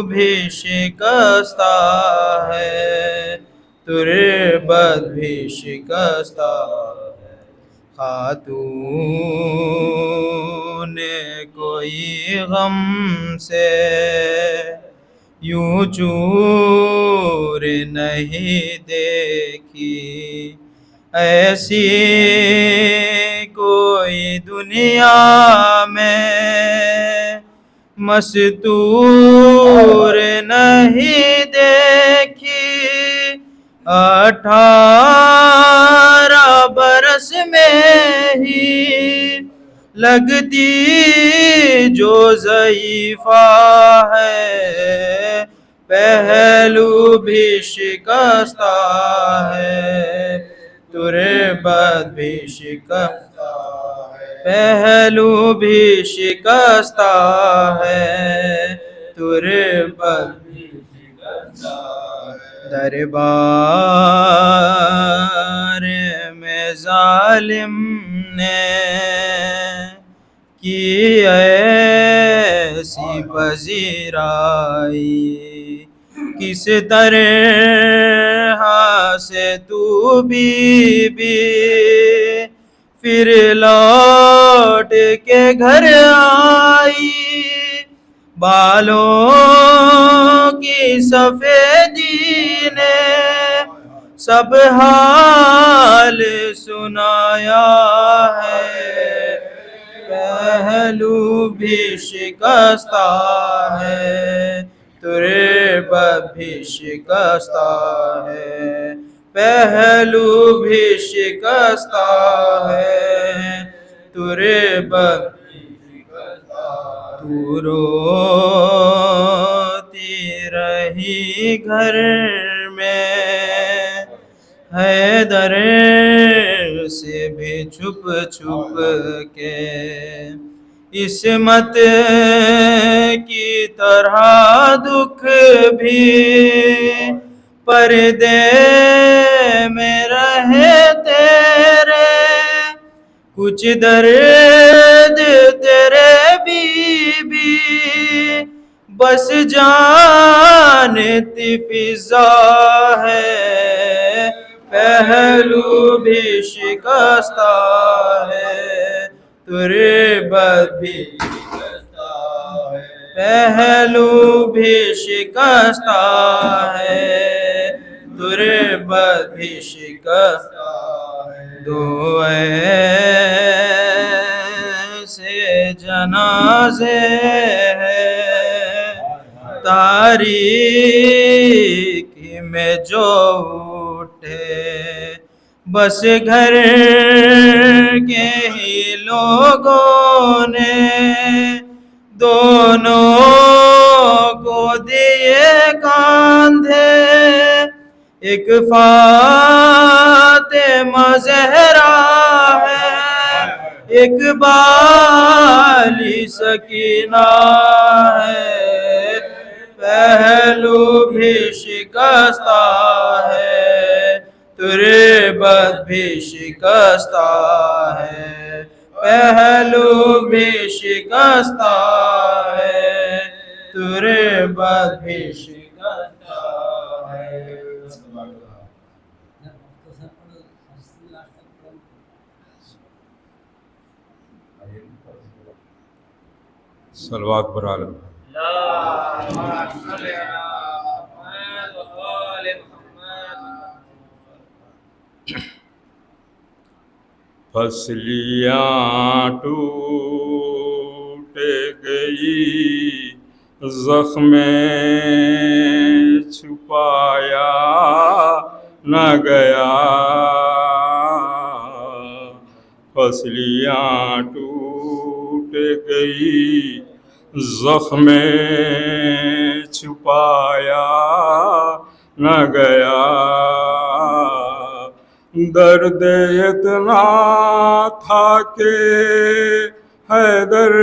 بھی شکستہ ہے، تربت بھی شکستہ ہے۔ خاتون کوئی غم سے یوں چور نہیں دیکھی، ایسی کوئی دنیا میں مستور نہیں دیکھی۔ 18 برس میں ہی لگتی جو ضعیفہ ہے، پہلو بھی شکستہ ہے، تربت بھی شکستہ ہے، پہلو بھی شکستہ ہے، تربت بھی شکستہ ہے۔ دربار میں ظالم نے کی ایسی پذیرائی، کس طرح سے تو بی بی پھر لوٹ کے گھر آئی، بالوں کی سفیدی نے سب حال سنایا ہے، پہلو بھی شکستہ ہے، تربت بھی شکستہ ہے، پہلو بھی شکستہ ہے، تربت بھی شکستہ ہے۔ تو روتی رہی گھر میں حیدر سے بھی چھپ چھپ کے، عصمت کی طرح دکھ بھی پردے میں رہے تیرے، کچھ درد تیرے بی بی بس جانتی فضا ہے، پہلو بھی شکستہ ہے، تربت بھی شکستہ ہے، پہلو بھی شکستہ ہے، تربت بھی شکستہ ہے۔ دو ایسے جنازے ہیں تاریکی میں جو اٹھے، بس گھر کے ہی لوگوں نے دونوں کو دیے کاندھے، ایک فاطمہ زہرا ہے، ایک بالی سکینہ ہے، پہلو بھی شکستہ ہے، تربت بھی شکستہ ہے، پہلو بھی شکستہ ہے، تربت بھی شکستہ ہے۔ صلوات پر عالم۔ پسلیاں ٹوٹ گئی، زخم چھپایا نہ گیا، پسلیاں ٹوٹ گئی، زخم چھپایا نہ گیا، درد اتنا تھا کہ حیدر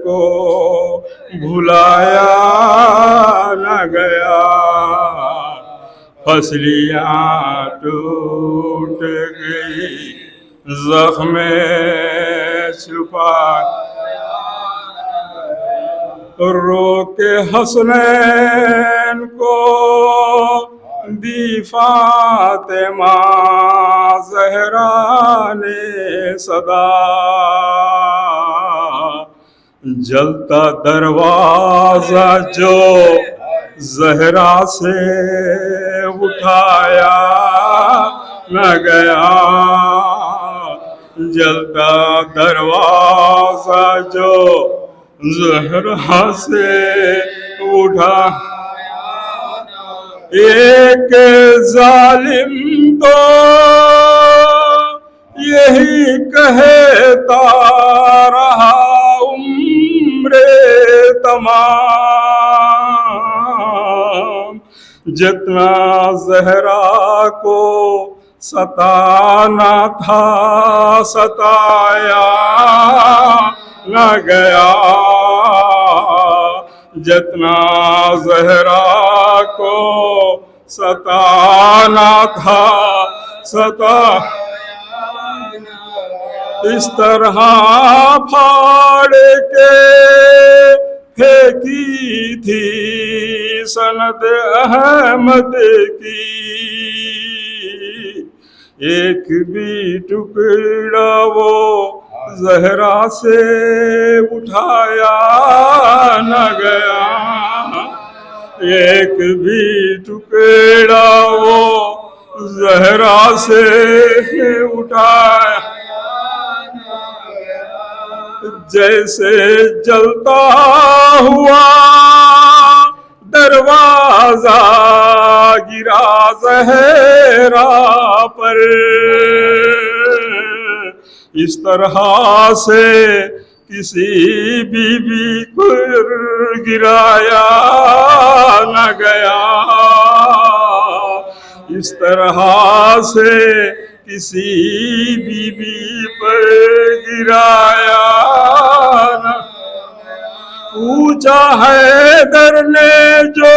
کو بھلایا نہ گیا، پسلیاں ٹوٹ گئی، زخم چھپایا، رو کے حسنین کو دی فاطمہ زہرا نے صدا، جلتا دروازہ جو زہرا سے اٹھایا نہ گیا، جلتا دروازہ جو زہرا سے اٹھا، ایک ظالم تو یہی کہتا رہا عمر تمام، جتنا زہرا کو ستانا تھا ستایا نہ گیا، جتنا زہرا کو ستانا تھا اس طرح پھاڑ کے پھینکی تھی سند احمد کی، ایک بھی ٹکڑا وہ زہرا سے اٹھایا نہ گیا، ایک بھی ٹکڑا وہ زہرا سے اٹھایا، جیسے جلتا ہوا دروازہ گرا زہرا پر، اس طرح سے کسی بی بی کو گرایا نہ گیا، اس طرح سے کسی بی بی پر گرایا نہ، پوچھا حیدر نے جو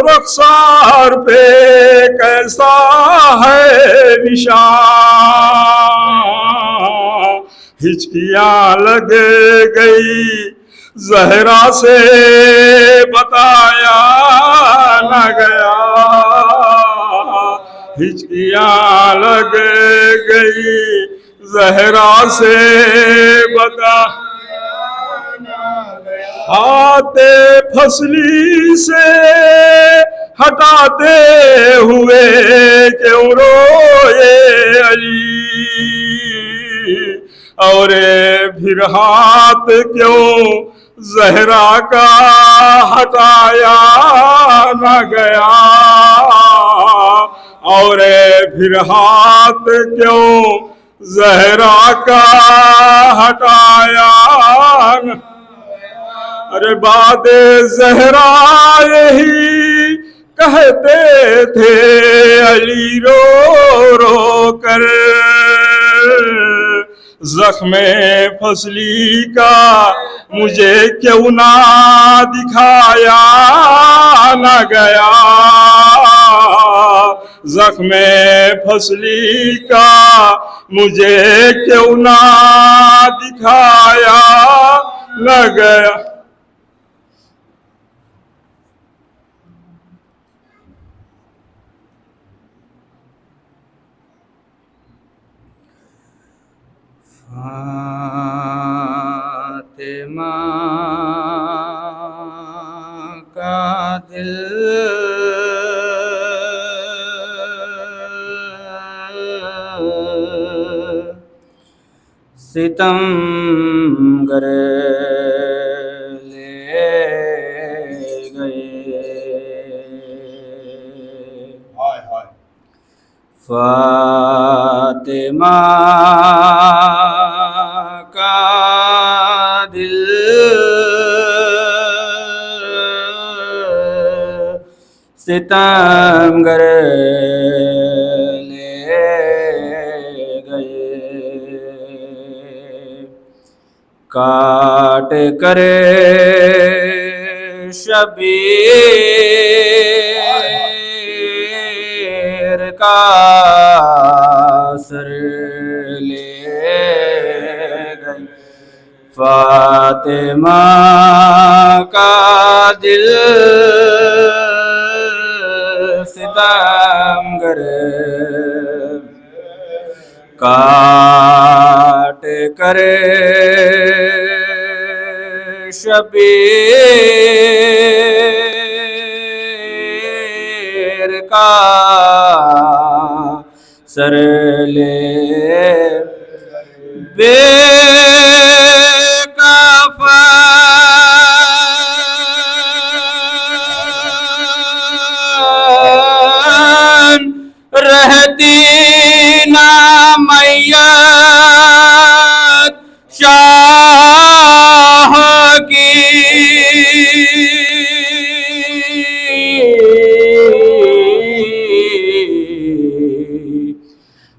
رخسار پہ کیسا ہے نشان، ہچکیاں لگ گئی زہرا سے بتایا نہ گیا، ہچکیاں لگ گئی زہرا سے بتایا نہ گیا، ہاتھ پھسلی سے ہٹاتے ہوئے کیوں روئے علی، اور پھر ہاتھ کیوں زہرا کا ہٹایا نہ گیا، اور پھر ہاتھ کیوں زہرا کا ہٹایا نہ، ارے باد زہرا یہی کہتے تھے علی رو رو کر، زخم پھسلی کا مجھے کیوں نہ دکھایا نہ گیا، زخم پھسلی کا مجھے کیوں نہ دکھایا نہ گیا، فاطمہ کا دل ستم گر لے گئے، فاطمہ کا دل ستم گر لے گئے، کاٹ کر شبیر کا سر لے گئے، فاطمہ کا دل ستمگر کاٹ کر شبیر کا سر لے بے کفن رہتی نہ میت شاہ کی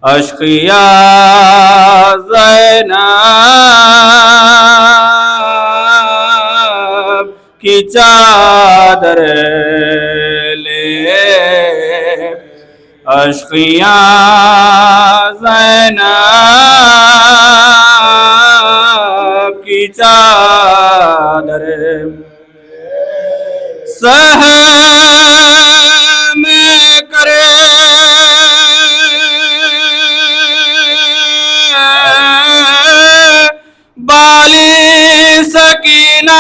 اشقیا زینب کی چادر لے اشقیا زینب کی چادر سہم کرے بالی سکینہ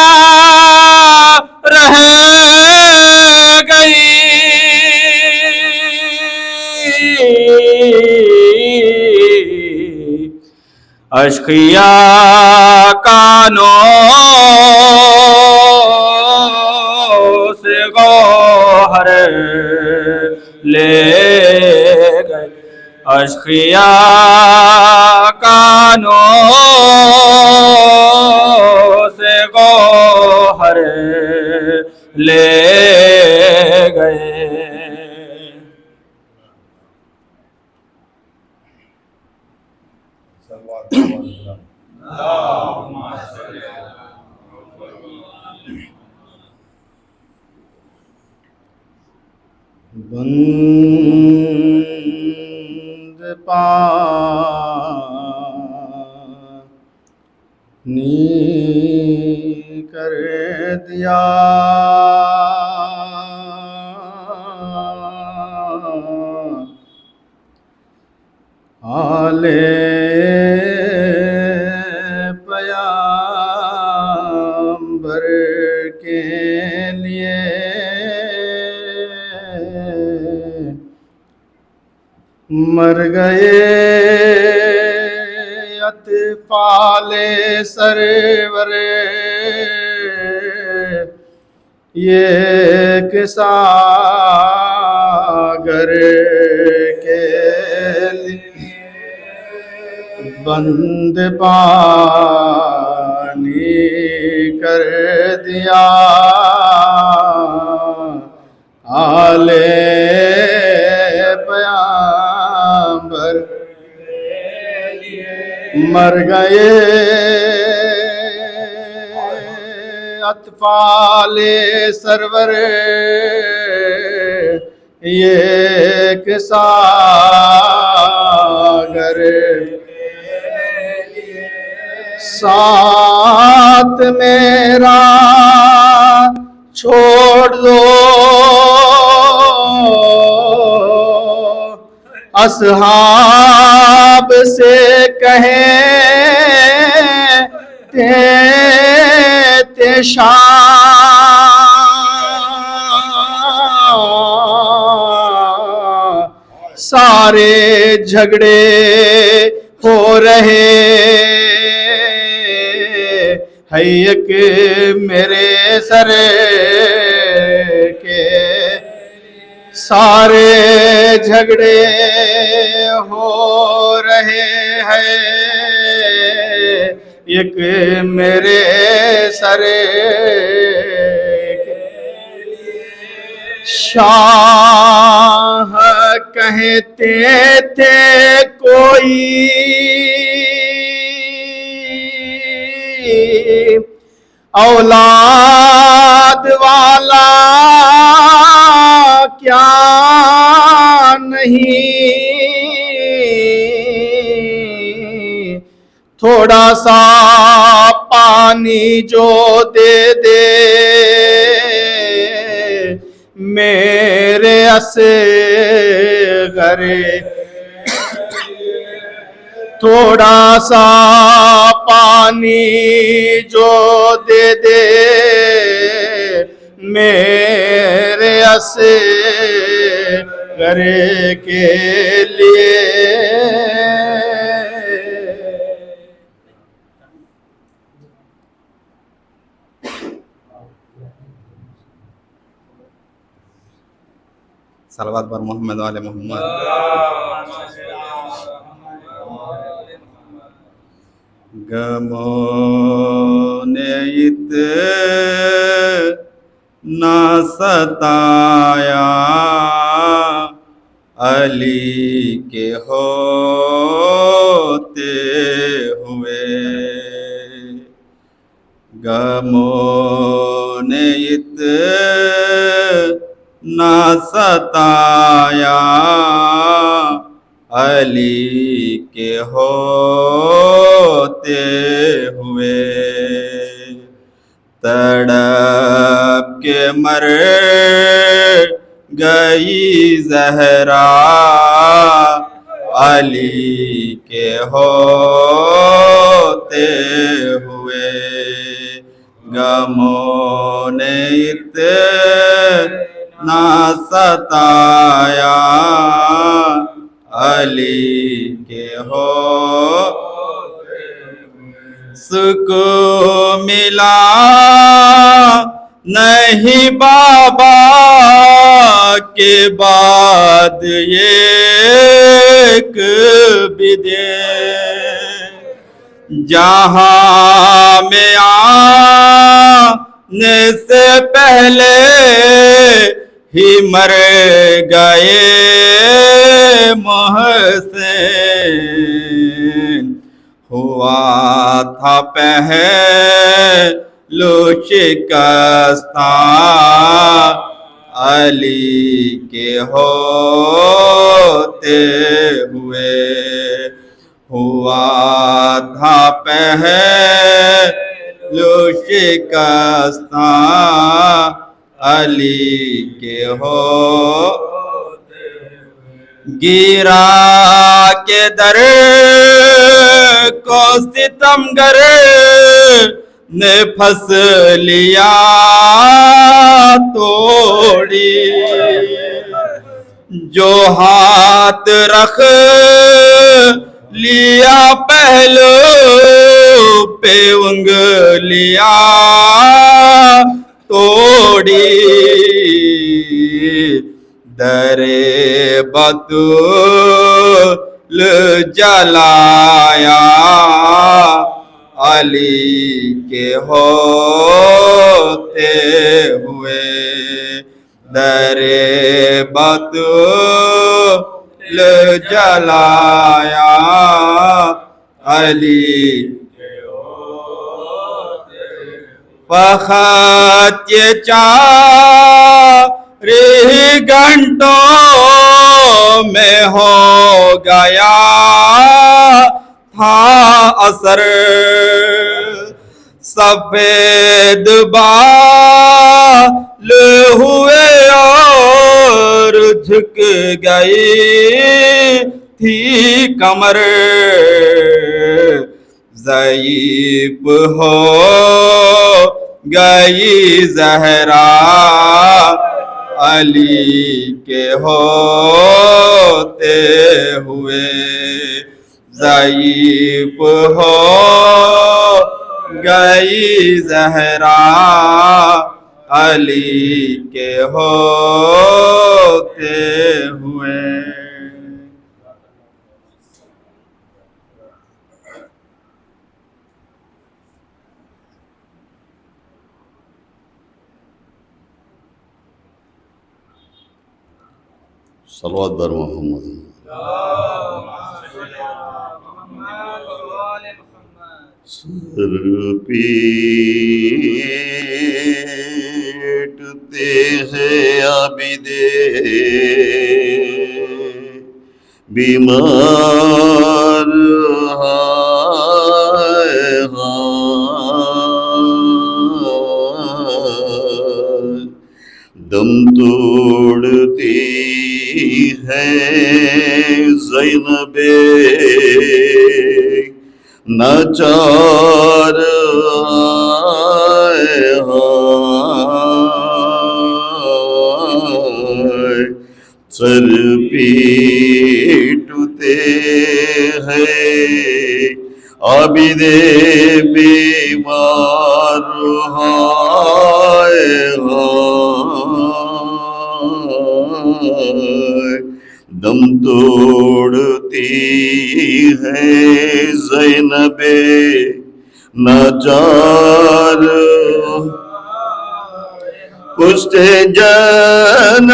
رہ گئی اشقیا کانوں سے گوہر لے گئے اشقیا کانوں سے گوہر لے گئے بند پانی کر دیا آلے پیامبر کے لیے مر گئے اطفال سرور یہ کساگر کے لیے بند پانی کر دیا آلے پیامبر مر گئے اطفال سرور یہ کساگر ساتھ میرا چھوڑ دو اصحاب سے کہیں تے شاہ سارے جھگڑے ہو رہے ہے ایک میرے سر کے سارے جھگڑے ہو رہے ہیں ایک میرے سر کے شاہ کہتے تھے کوئی اولاد والا کیا نہیں تھوڑا سا پانی جو دے دے میرے اصغر، تھوڑا سا پانی جو دے دے میرے اصغر کے لیے، صلوات بر محمد وآل محمد۔ غموں نے اتنا ستایا علی کے ہوتے ہوئے، غموں نے اتنا ستایا علی کے ہوتے ہوئے، تڑپ کے مر گئی زہرا علی کے ہوتے ہوئے، غموں نے اتنا ستایا علی کے ہوتے ہوئے، سکون ملا نہیں بابا کے بعد ایک بھی دن، جہاں میں آنے سے پہلے ہی مر گئے محسن، ہوا تھا پہلو شکستہ علی کے ہوتے ہوئے، ہوا تھا پہلو شکستہ علی کے ہوتے ہوئے، گرا کے در کو ستمگر نے پھنس لیا توڑی، جو ہاتھ رکھ لیا پہلو پہ انگلیاں توڑی، درے بطول جلایا علی کے ہوتے ہوئے، درے بطول جلایا علی کے ہوتے ہوئے، فقط یہ 4 گھنٹوں میں ہو گیا تھا اثر، سفید بال ہوئے اور جھک گئی تھی کمر، ضعیف ہو گئی زہرا علی کے ہوتے ہوئے، ضعیف ہو گئی زہرا علی کے ہوتے ہوئے۔ صلوات بر محمد۔ سر پیٹتے ہیں عابد بیمار دم توڑتی ہے زینب ناچار ہائے ہائے سر پیٹتے ہیں عابد بیمار ہائے ہائے دم توڑتی ہے زینب ناچار پشت جناب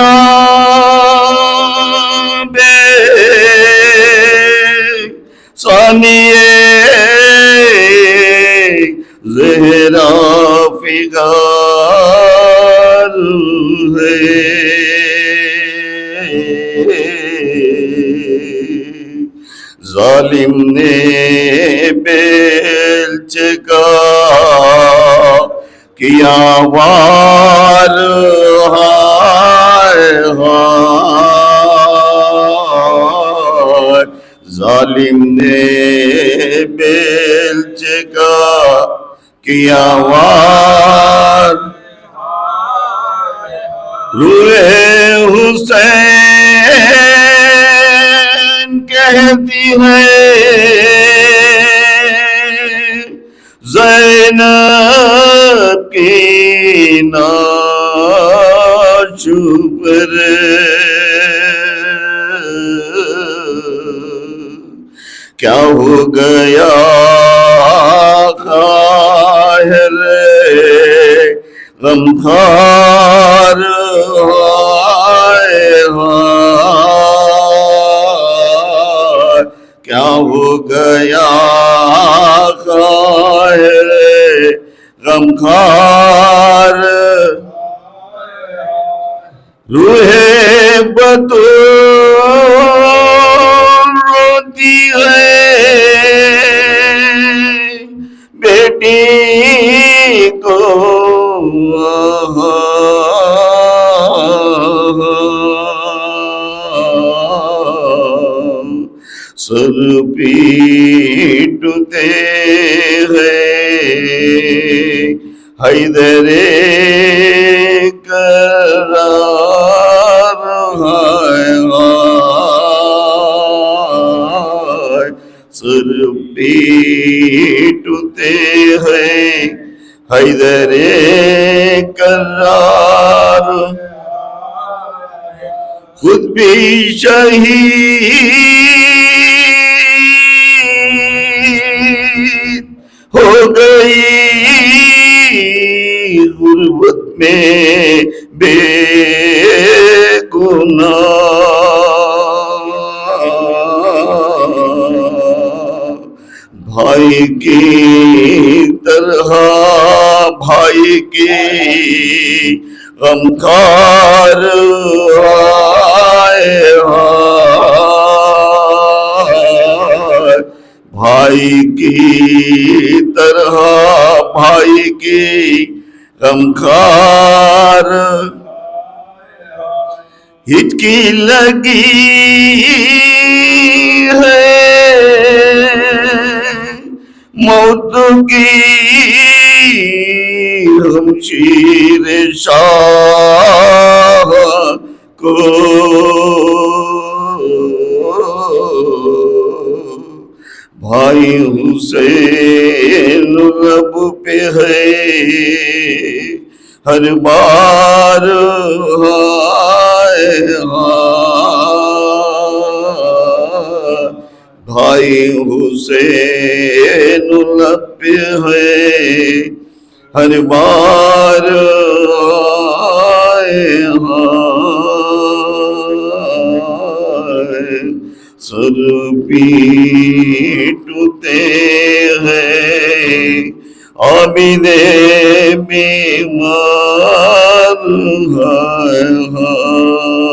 ثانیے زہرا فگار ہے ظالم نے بیلچ کا کیا وار ہائے ہائے ظالم نے بیلچ کا کیا وار روئے حسین کہتی ہے زینب کی ناش پر کیا ہو گیا خاہر غمخوار ہائے ہائے کیا ہو گیا خاہر غمخوار روح بطول روتی ہے بیٹی کو سر پیٹتے ہیں حیدر کرار ہائے ہائے سر پیٹتے ہیں حیدر کرار خود بھی شہید ہو گئی غربت میں بے گناہ بھائی کی طرح بھائی کی غمخوار آئے ہائے بھائی کی طرح بھائی کی غمخوار ہچکی لگی ہے موت کی ہمشیر شاہ کو بھائی حسین رب پہ ہے ہر بار ہائے ہائے بھائی حسین رب پہ ہے ہر بار ہائے ہائے سر پیٹتے ہیں عابد بیمار ہائے ہائے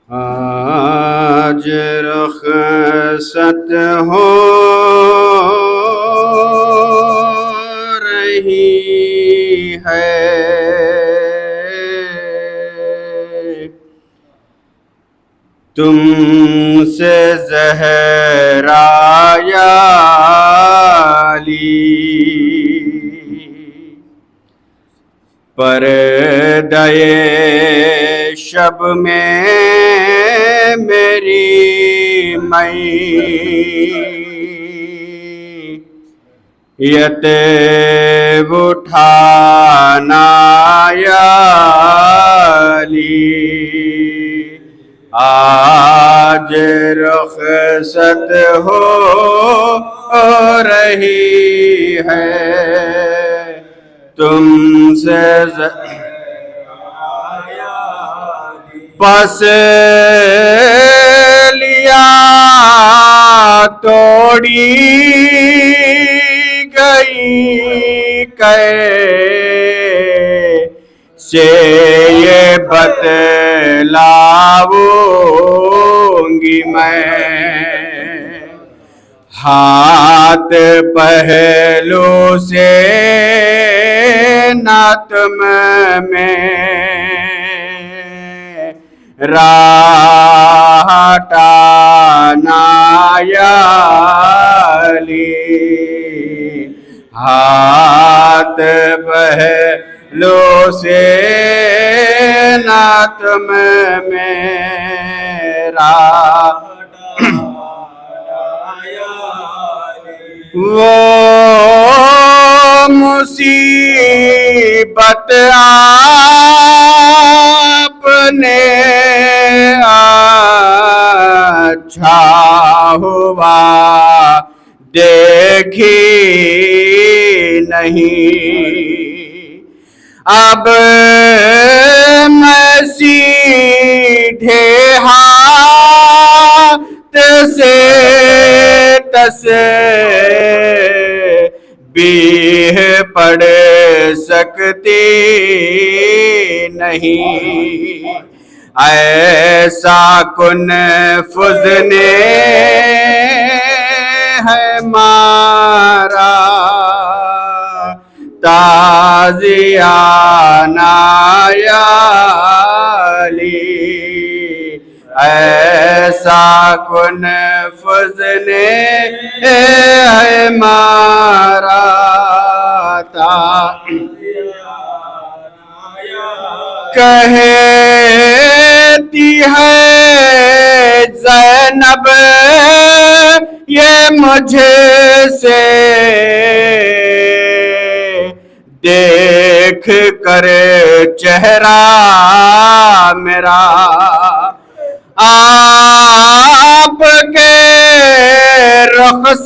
آج رخصت ہو رہی ہے تم سے زہرا یا علی، پردہ شب میں میری میت اٹھانا یا علی، آج رخصت ہو رہی ہے تم سے پس لیا توڑی گئی کیسے یہ بتلاؤں گی میں، ہاتھ پہلو سے ناتم میں راہ ہٹانا یا علی، ہاتھ پہلو سے ناتم میں راہ وہ مصیبت آپ نے اچھا ہوا دیکھی نہیں، اب میں سیدھے ہاتھ سے تسبیح پڑھ سکتی نہیں، ایسا کن فزنے ہے مارا تازیانہ یا علی، ایسا کن فزنے ہے مارا کہتی ہے زینب یہ مجھ سے دیکھ کر چہرہ میرا، آپ کے رخسار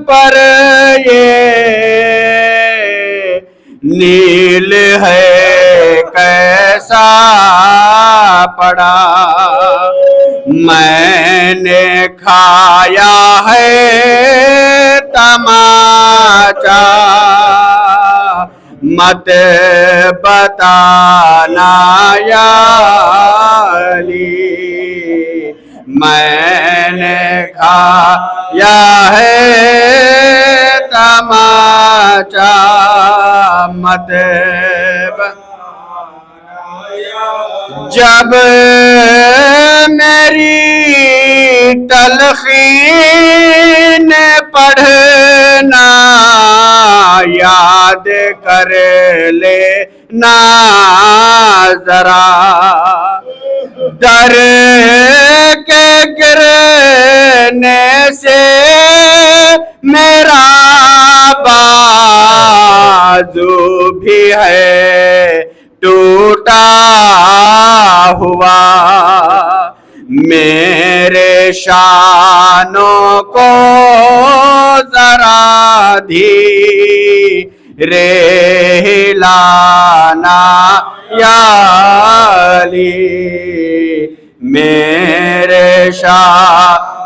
پر یہ نیل ہے کیسا پڑا، میں نے کھایا ہے تماچا مت بتانا یا علی، میں نے کھایا ہے تماچا مت جب میری تلخین پڑھنا یاد کر لینا ذرا، در کے گرنے سے میرا بازو بھی ہے ٹوٹا ہوا، میرے شانوں کو ذرا دھیرے ہلانا یا علی، میرے شانوں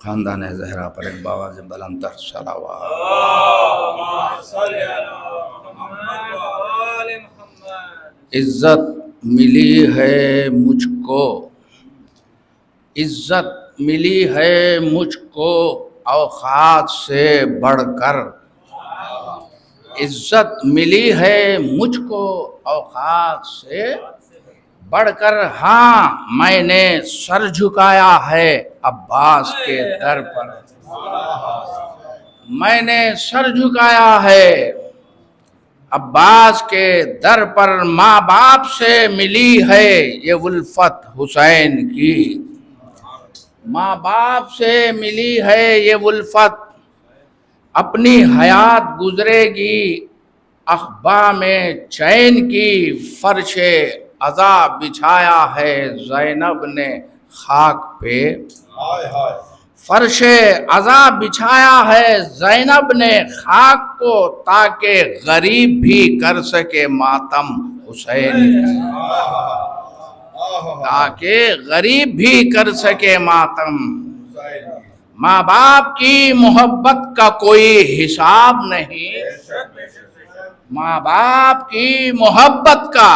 خاندان زہرا پر ایک باواز بلند تر صلوات. عزت ملی ہے مجھ کو، عزت ملی ہے مجھ کو اوقات سے بڑھ کر، عزت ملی ہے مجھ کو اوقات سے بڑھ کر. ہاں میں نے سر جھکایا ہے عباس کے در پر، میں نے سر جھکایا ہے عباس کے در پر. ماں باپ سے ملی ہے یہ الفت حسین کی، ماں باپ سے ملی ہے یہ الفت. اپنی حیات گزرے گی اخبا میں چین کی، فرش عزا بچھایا ہے زینب نے خاک پہ، فرش عزا بچھایا ہے زینب نے خاک کو، تاکہ غریب بھی کر سکے ماتم حسین کی، تاکہ غریب بھی کر سکے ماتم. ماں باپ کی محبت کا کوئی حساب نہیں، ماں باپ کی محبت کا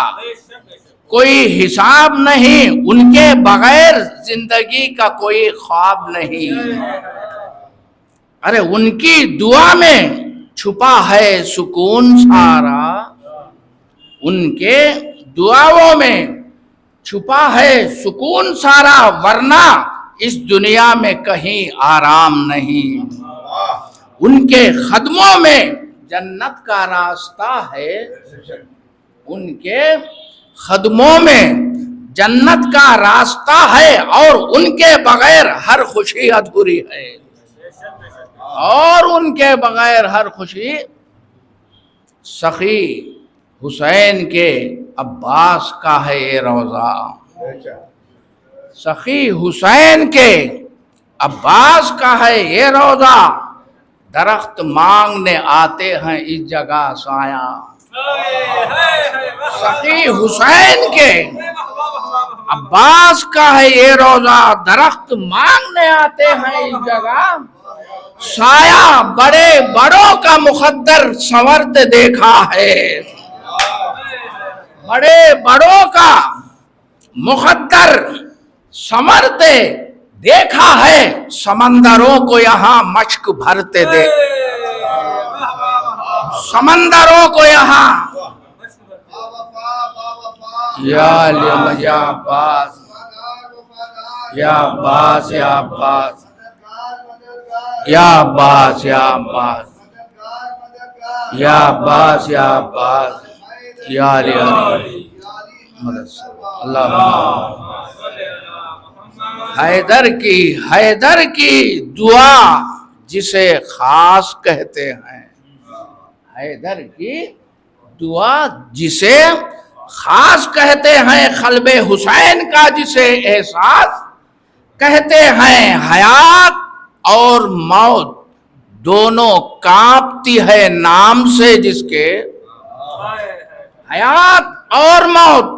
کوئی حساب نہیں، ان کے بغیر زندگی کا کوئی خواب نہیں. ارے ان کی دعا میں چھپا ہے سکون سارا، ان کے دعاؤں میں چھپا ہے سکون سارا، ورنہ اس دنیا میں کہیں آرام نہیں. ان کے قدموں میں جنت کا راستہ ہے، ان کے قدموں میں جنت کا راستہ ہے، اور ان کے بغیر ہر خوشی ادھوری ہے، اور ان کے بغیر ہر خوشی. سخی حسین کے عباس کا ہے یہ روضہ، سخی حسین کے عباس کا ہے یہ روضہ. درخت مانگنے آتے ہیں اس جگہ سایہ، سخی حسین کے عباس کا ہے یہ روضہ. درخت مانگنے آتے ہیں اس جگہ سایہ، بڑے بڑوں کا مقدر سنورتے دیکھا ہے، بڑے بڑوں کا مقدر سنورتے دیکھا ہے. سمندروں کو یہاں مشک بھرتے دے، سمندروں کو یہاں یا علی یا عباس یا عباس یا عباس یا عباس یا عباس یا عباس یا عباس یا علی اللہ. حیدر کی دعا جسے خاص کہتے ہیں، حیدر کی دعا جسے خاص کہتے ہیں، قلب حسین کا جسے احساس کہتے ہیں. حیات اور موت دونوں کانپتی ہے نام سے جس کے، حیات اور موت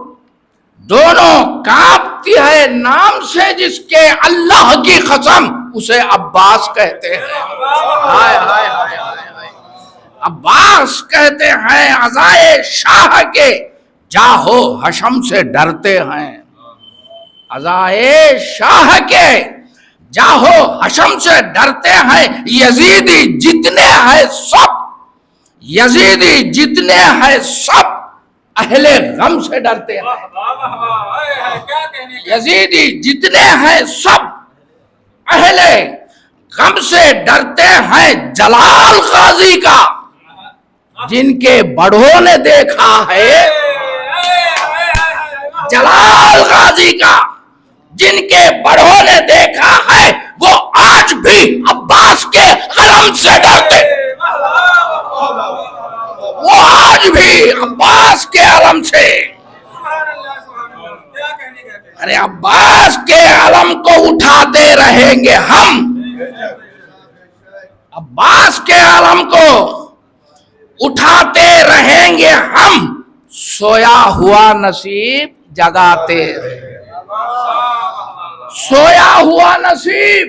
دونوں کانپتی ہے نام سے جس کے، اللہ کی قسم اسے عباس کہتے ہیں. ہائے ہائے ہائے ہائے، عباس کہتے ہیں عزائے شاہ کے جاہو حشم سے ڈرتے ہیں، عزائے شاہ کے جاہو حشم سے ڈرتے ہیں. یزیدی جتنے ہیں سب، یزیدی جتنے ہیں سب اہل غم سے ڈرتے ہیں، یزیدی جتنے ہیں سب اہل غم سے ڈرتے ہیں. جلال غازی کا جن کے بڑوں نے دیکھا ہے، جلال غازی کا جن کے بڑوں نے دیکھا ہے، وہ آج بھی عباس کے علم سے ڈرتے، وہ آج بھی عباس کے علم سے. ارے عباس کے علم کو اٹھاتے رہیں گے ہم، عباس کے علم کو اٹھاتے رہیں گے ہم. سویا ہوا نصیب جگاتے، سویا ہوا نصیب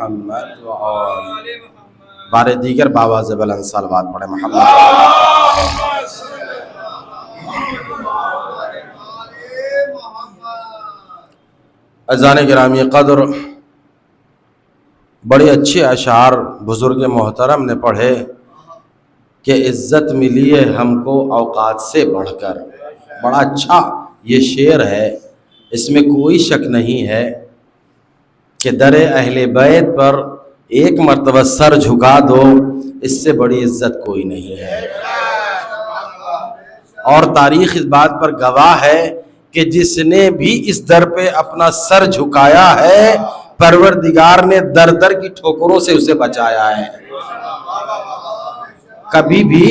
محمد وآل بار دیگر باواز بلند صلوات پڑھیں محمد. عزیزان گرامی قدر، بڑے اچھے اشعار بزرگ محترم نے پڑھے کہ عزت ملی ہے ہم کو اوقات سے بڑھ کر. بڑا اچھا یہ شعر ہے، اس میں کوئی شک نہیں ہے کہ در اہل بیت پر ایک مرتبہ سر جھکا دو، اس سے بڑی عزت کوئی نہیں ہے. اور تاریخ اس بات پر گواہ ہے کہ جس نے بھی اس در پہ اپنا سر جھکایا ہے، پروردگار نے در در کی ٹھوکروں سے اسے بچایا ہے. کبھی بھی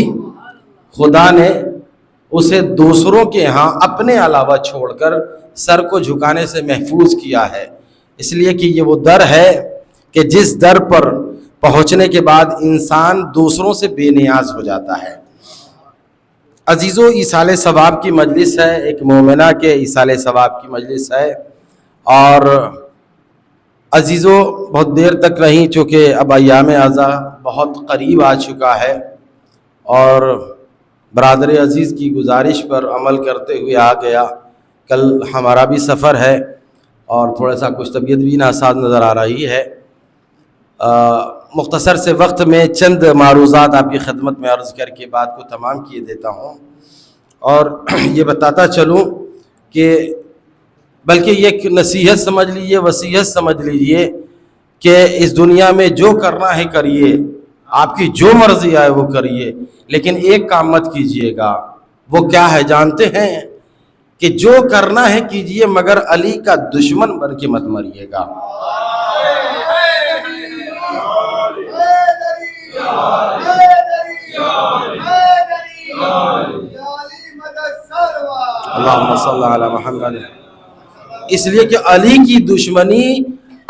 خدا نے اسے دوسروں کے ہاں اپنے علاوہ چھوڑ کر سر کو جھکانے سے محفوظ کیا ہے، اس لیے کہ یہ وہ در ہے کہ جس در پر پہنچنے کے بعد انسان دوسروں سے بے نیاز ہو جاتا ہے. عزیزو، ایصال ثواب کی مجلس ہے، ایک مومنہ کے ایصال ثواب کی مجلس ہے. اور عزیزو بہت دیر تک رہیں، چونکہ اب ایام اعضاء بہت قریب آ چکا ہے، اور برادر عزیز کی گزارش پر عمل کرتے ہوئے آ گیا. کل ہمارا بھی سفر ہے اور تھوڑا سا کچھ طبیعت بھی ناساز نظر آ رہی ہے. مختصر سے وقت میں چند معروضات آپ کی خدمت میں عرض کر کے بات کو تمام کیے دیتا ہوں، اور یہ بتاتا چلوں کہ بلکہ یہ ایک نصیحت سمجھ لیجیے، وصیت سمجھ لیجیے کہ اس دنیا میں جو کرنا ہے کریے، آپ کی جو مرضی آئے وہ کریے، لیکن ایک کام مت کیجیے گا. وہ کیا ہے جانتے ہیں؟ کہ جو کرنا ہے کیجیے مگر علی کا دشمن بن کے مت مریے گا. اللہم صلی علی محمد. اس لیے کہ علی کی دشمنی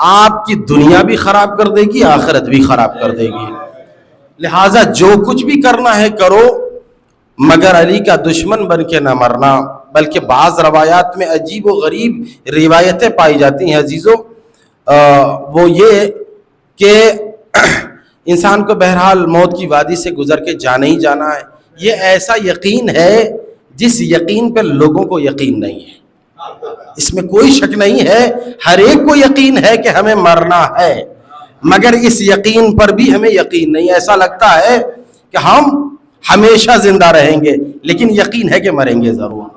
آپ کی دنیا بھی خراب کر دے گی، آخرت بھی خراب کر دے گی. لہٰذا جو کچھ بھی کرنا ہے کرو مگر علی کا دشمن بن کے نہ مرنا. بلکہ بعض روایات میں عجیب و غریب روایتیں پائی جاتی ہیں عزیزو، وہ یہ کہ انسان کو بہرحال موت کی وادی سے گزر کے جانا ہی جانا ہے. یہ ایسا یقین ہے جس یقین پہ لوگوں کو یقین نہیں ہے. اس میں کوئی شک نہیں ہے، ہر ایک کو یقین ہے کہ ہمیں مرنا ہے، مگر اس یقین پر بھی ہمیں یقین نہیں. ایسا لگتا ہے کہ ہم ہمیشہ زندہ رہیں گے، لیکن یقین ہے کہ مریں گے ضرور.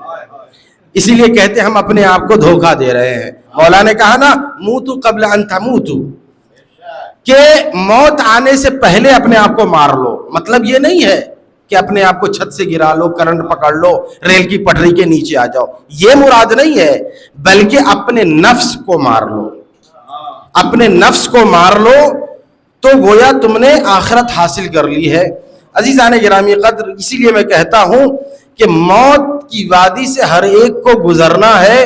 اسی لیے کہتے ہیں ہم اپنے آپ کو دھوکہ دے رہے ہیں. مولا نے کہا نا موتو قبل ان تموتو، کہ موت آنے سے پہلے اپنے آپ کو مار لو. مطلب یہ نہیں ہے کہ اپنے آپ کو چھت سے گرا لو، کرنٹ پکڑ لو، ریل کی پٹری کے نیچے آ جاؤ، یہ مراد نہیں ہے، بلکہ اپنے نفس کو مار لو. اپنے نفس کو مار لو تو گویا تم نے آخرت حاصل کر لی ہے. عزیزان گرامی قدر، اسی لیے میں کہتا ہوں کہ موت کی وادی سے ہر ایک کو گزرنا ہے.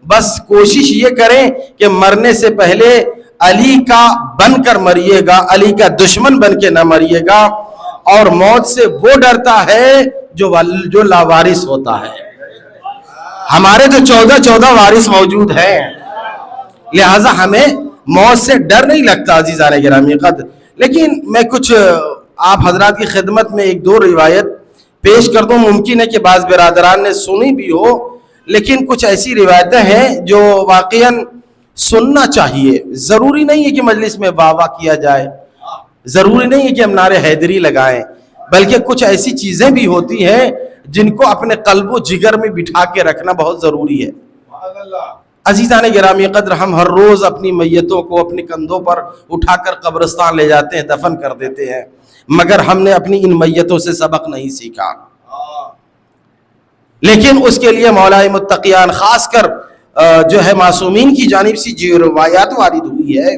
بس کوشش یہ کریں کہ مرنے سے پہلے علی کا بن کر مریے گا، علی کا دشمن بن کے نہ مریے گا. اور موت سے وہ ڈرتا ہے جو لاوارث ہوتا ہے. ہمارے تو 14 وارث موجود ہیں، لہٰذا ہمیں موت سے ڈر نہیں لگتا عزیزان گرامی قدر. لیکن میں کچھ آپ حضرات کی خدمت میں ایک دو روایت پیش کر دوں. ممکن ہے کہ بعض برادران نے سنی بھی ہو، لیکن کچھ ایسی روایتیں ہیں جو واقعاً سننا چاہیے. ضروری نہیں ہے کہ مجلس میں واہ واہ کیا جائے، ضروری نہیں ہے کہ ہم نعرے حیدری لگائیں، بلکہ کچھ ایسی چیزیں بھی ہوتی ہیں جن کو اپنے قلب و جگر میں بٹھا کے رکھنا بہت ضروری ہے. عزیزان گرامی قدر، ہم ہر روز اپنی میتوں کو اپنے کندھوں پر اٹھا کر قبرستان لے جاتے ہیں، دفن کر دیتے ہیں، مگر ہم نے اپنی ان میتوں سے سبق نہیں سیکھا. لیکن اس کے لیے مولائے متقیان، خاص کر جو ہے معصومین کی جانب سے جو روایات وارد ہوئی ہے،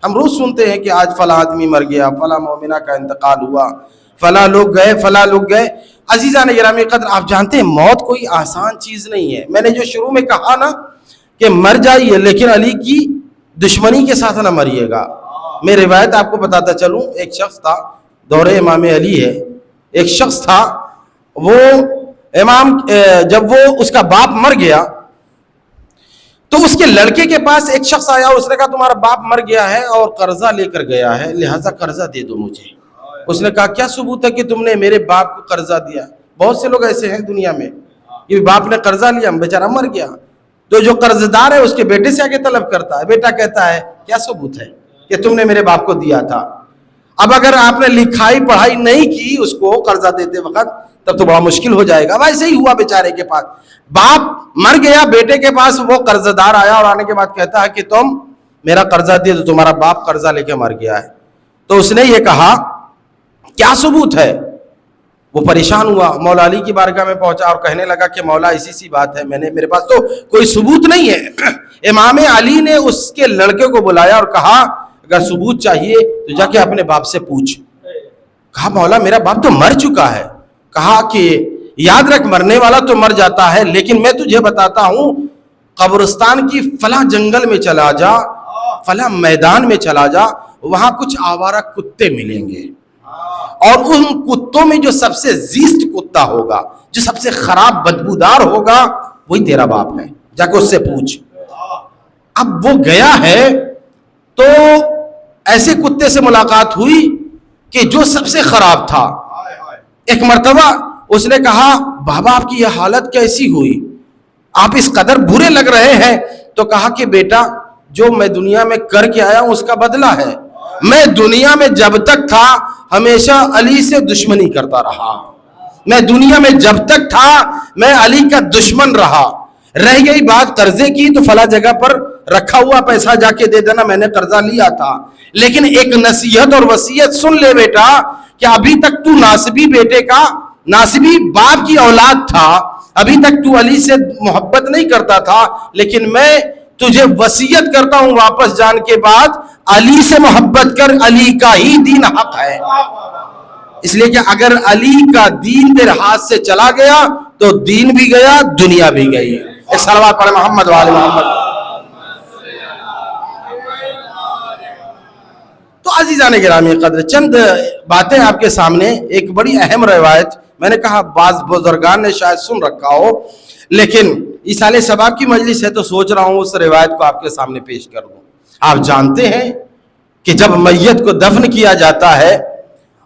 ہم روز سنتے ہیں کہ آج فلاں آدمی مر گیا، فلاں مومنہ کا انتقال ہوا، فلاں لوگ گئے، فلاں لوگ گئے. عزیزان گرامی قدر، آپ جانتے ہیں موت کوئی آسان چیز نہیں ہے. میں نے جو شروع میں کہا نا کہ مر جائیے لیکن علی کی دشمنی کے ساتھ نہ مریے گا. میں روایت آپ کو بتاتا چلوں. ایک شخص تھا، دور امام علی ہے، ایک شخص تھا، وہ امام جب وہ اس کا باپ مر گیا تو اس کے لڑکے کے پاس ایک شخص آیا، اس نے کہا تمہارا باپ مر گیا ہے اور قرضہ لے کر گیا ہے، لہٰذا قرضہ دے دو مجھے۔ اس نے کہا کیا ثبوت ہے کہ تم نے میرے باپ کو قرضہ دیا؟ بہت سے لوگ ایسے ہیں دنیا میں کہ باپ نے قرضہ لیا، بیچارہ مر گیا، تو جو قرض دار ہے اس کے بیٹے سے آگے طلب کرتا ہے، بیٹا کہتا ہے کیا ثبوت ہے کہ تم نے میرے باپ کو دیا تھا؟ اب اگر آپ نے لکھائی پڑھائی نہیں کی اس کو قرضہ دیتے وقت تب تو بڑا مشکل ہو جائے گا۔ ویسے ہی ہوا بیچارے کے پاس، باپ مر گیا، بیٹے کے پاس وہ قرض دار آیا اور آنے کے بعد کہتا ہے کہ تم میرا قرضہ دے دو، تمہارا باپ قرضہ لے کے مر گیا ہے۔ تو اس نے یہ کہا کیا ثبوت ہے؟ وہ پریشان ہوا، مولا علی کی بارگاہ میں پہنچا اور کہنے لگا کہ مولا ایسی سی بات ہے، میرے پاس تو کوئی ثبوت نہیں ہے۔ امام علی نے اس کے لڑکے کو بلایا اور کہا اگر ثبوت چاہیے تو جا کے اپنے باپ سے پوچھ۔ کہا مولا میرا باپ تو مر چکا ہے۔ کہا کہ یاد رکھ مرنے والا تو مر جاتا ہے، لیکن میں تجھے بتاتا ہوں قبرستان کی فلاں جنگل میں چلا جا، فلاں میدان میں چلا جا، وہاں کچھ آوارہ کتے ملیں گے اور ان کتوں میں جو سب سے زیست کتا ہوگا، جو سب سے خراب بدبودار ہوگا، وہی تیرا باپ ہے، جا کے اس سے پوچھ۔ اب وہ گیا ہے تو ایسے کتے سے ملاقات ہوئی کہ جو سب سے خراب تھا۔ ایک مرتبہ اس نے کہا بابا آپ کی یہ حالت کیسی ہوئی، آپ اس قدر برے لگ رہے ہیں؟ تو کہا کہ بیٹا جو میں دنیا میں کر کے آیا ہوں اس کا بدلہ ہے۔ میں دنیا میں جب تک تھا ہمیشہ علی سے دشمنی کرتا رہا، میں دنیا میں جب تک تھا میں علی کا دشمن رہا۔ رہ گئی بات قرضے کی تو فلاں جگہ پر رکھا ہوا پیسہ جا کے دے دینا، میں نے قرضہ لیا تھا، لیکن ایک نصیحت اور وصیت سن لے بیٹا کہ ابھی تک تو ناصبی بیٹے کا، ناصبی باپ کی اولاد تھا، ابھی تک تو علی سے محبت نہیں کرتا تھا، لیکن میں تجھے وصیت کرتا ہوں واپس جان کے بعد علی سے محبت کر، علی کا ہی دین حق ہے۔ اس لیے کہ اگر علی کا دین تیرے ہاتھ سے چلا گیا تو دین بھی گیا، دنیا بھی گئی۔ ایک صلوات پڑھے محمد وآل محمد۔ تو عزیزان گرامی قدر چند باتیں آپ کے سامنے، ایک بڑی اہم روایت، میں نے کہا بعض بزرگان نے شاید سن رکھا ہو، لیکن ایصال ثواب کی مجلس ہے تو سوچ رہا ہوں اس روایت کو آپ کے سامنے پیش کر دوں۔ آپ جانتے ہیں کہ جب میت کو دفن کیا جاتا ہے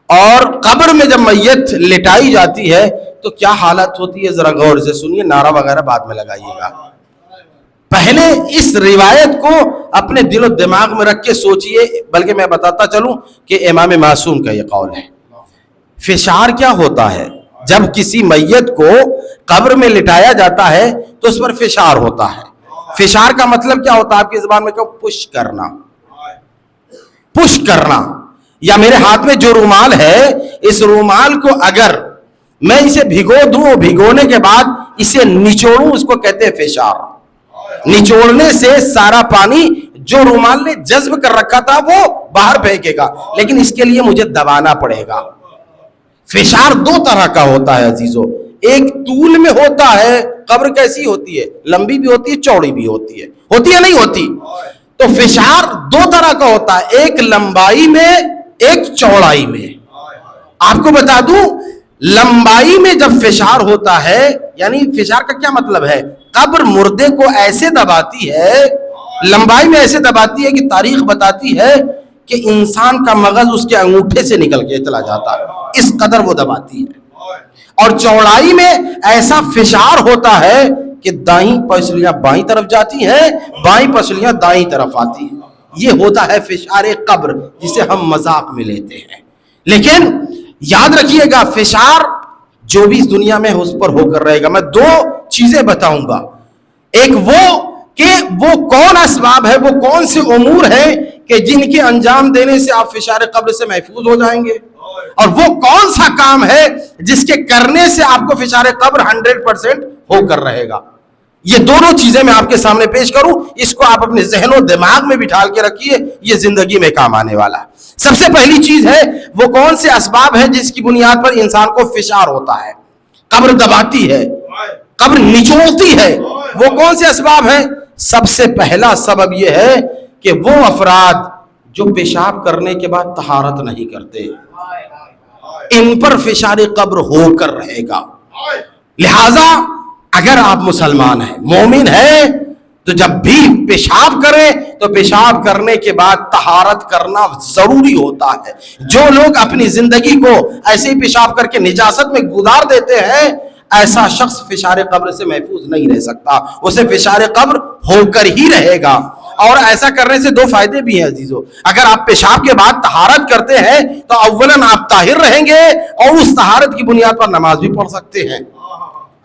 اور قبر میں جب میت لٹائی جاتی ہے تو کیا حالت ہوتی ہے، ذرا غور سے سنیے، نعرہ وغیرہ بعد میں لگائیے گا۔ پہلے اس روایت کو اپنے دل و دماغ میں رکھ کے سوچئے، بلکہ میں بتاتا چلوں کہ امام معصوم کا یہ قول ہے۔ فشار کیا ہوتا ہے؟ جب کسی میت کو قبر میں لٹایا جاتا ہے تو اس پر فشار ہوتا ہے۔ فشار کا مطلب کیا ہوتا ہے آپ کی زبان میں؟ کہو پش کرنا، پش کرنا۔ یا میرے ہاتھ میں جو رومال ہے، اس رومال کو اگر میں اسے بھگو دوں، بھگونے کے بعد اسے نچوڑوں، اس کو کہتے ہیں فشار۔ نچوڑنے سے سارا پانی جو رومال نے جذب کر رکھا تھا وہ باہر پھینکے گا، لیکن اس کے لیے مجھے دبانا پڑے گا۔ فشار دو طرح کا ہوتا ہے عزیزو، ایک طول میں ہوتا ہے، قبر کیسی ہوتی ہے؟ لمبی بھی ہوتی ہے، چوڑی بھی ہوتی ہے، ہوتی ہے نہیں ہوتی؟ تو فشار دو طرح کا ہوتا ہے، ایک لمبائی میں، ایک چوڑائی میں۔ آپ کو بتا دوں لمبائی میں جب فشار ہوتا ہے، یعنی فشار کا کیا مطلب ہے؟ قبر مردے کو ایسے دباتی ہے، لمبائی میں ایسے دباتی ہے کہ تاریخ بتاتی ہے کہ انسان کا مغز اس کے انگوٹھے سے نکل کے چلا جاتا ہے، اس قدر وہ دباتی ہے۔ اور چوڑائی میں ایسا فشار ہوتا ہے کہ دائیں پسلیاں بائیں طرف جاتی ہیں، بائیں پسلیاں دائیں طرف آتی ہیں۔ یہ ہوتا ہے فشار قبر، جسے ہم مذاق میں لیتے ہیں۔ لیکن یاد رکھیے گا فشار جو بھی اس دنیا میں اس پر ہو کر رہے گا۔ میں دو چیزیں بتاؤں گا، ایک وہ کہ وہ کون اسباب ہے، وہ کون سے امور ہیں کہ جن کے انجام دینے سے آپ فشار قبر سے محفوظ ہو جائیں گے، اور وہ کون سا کام ہے جس کے کرنے سے آپ کو فشار قبر 100% ہو کر رہے گا۔ یہ دونوں چیزیں میں آپ کے سامنے پیش کروں، اس کو آپ اپنے ذہن و دماغ میں بٹھا کے رکھیے، یہ زندگی میں کام آنے والا ہے۔ سب سے پہلی چیز ہے وہ کون سے اسباب ہے جس کی بنیاد پر انسان کو فشار ہوتا ہے، قبر دباتی ہے، قبر نچوڑتی ہے، وہ کون سے اسباب ہیں؟ سب سے پہلا سبب یہ ہے کہ وہ افراد جو پیشاب کرنے کے بعد طہارت نہیں کرتے، ان پر فشار قبر ہو کر رہے گا۔ لہذا اگر آپ مسلمان ہیں، مومن ہیں، تو جب بھی پیشاب کریں تو پیشاب کرنے کے بعد طہارت کرنا ضروری ہوتا ہے. جو لوگ اپنی زندگی کو ایسے ہی پیشاب کر کے نجاست میں گزار دیتے ہیں, ایسا شخص فشار قبر سے محفوظ نہیں رہ سکتا, اسے فشار قبر ہو کر ہی رہے گا. اور ایسا کرنے سے 2 فائدے بھی ہیں عزیزو. اگر آپ پیشاب کے بعد طہارت کرتے ہیں تو اولاً آپ طاہر رہیں گے اور اس طہارت کی بنیاد پر نماز بھی پڑھ سکتے ہیں.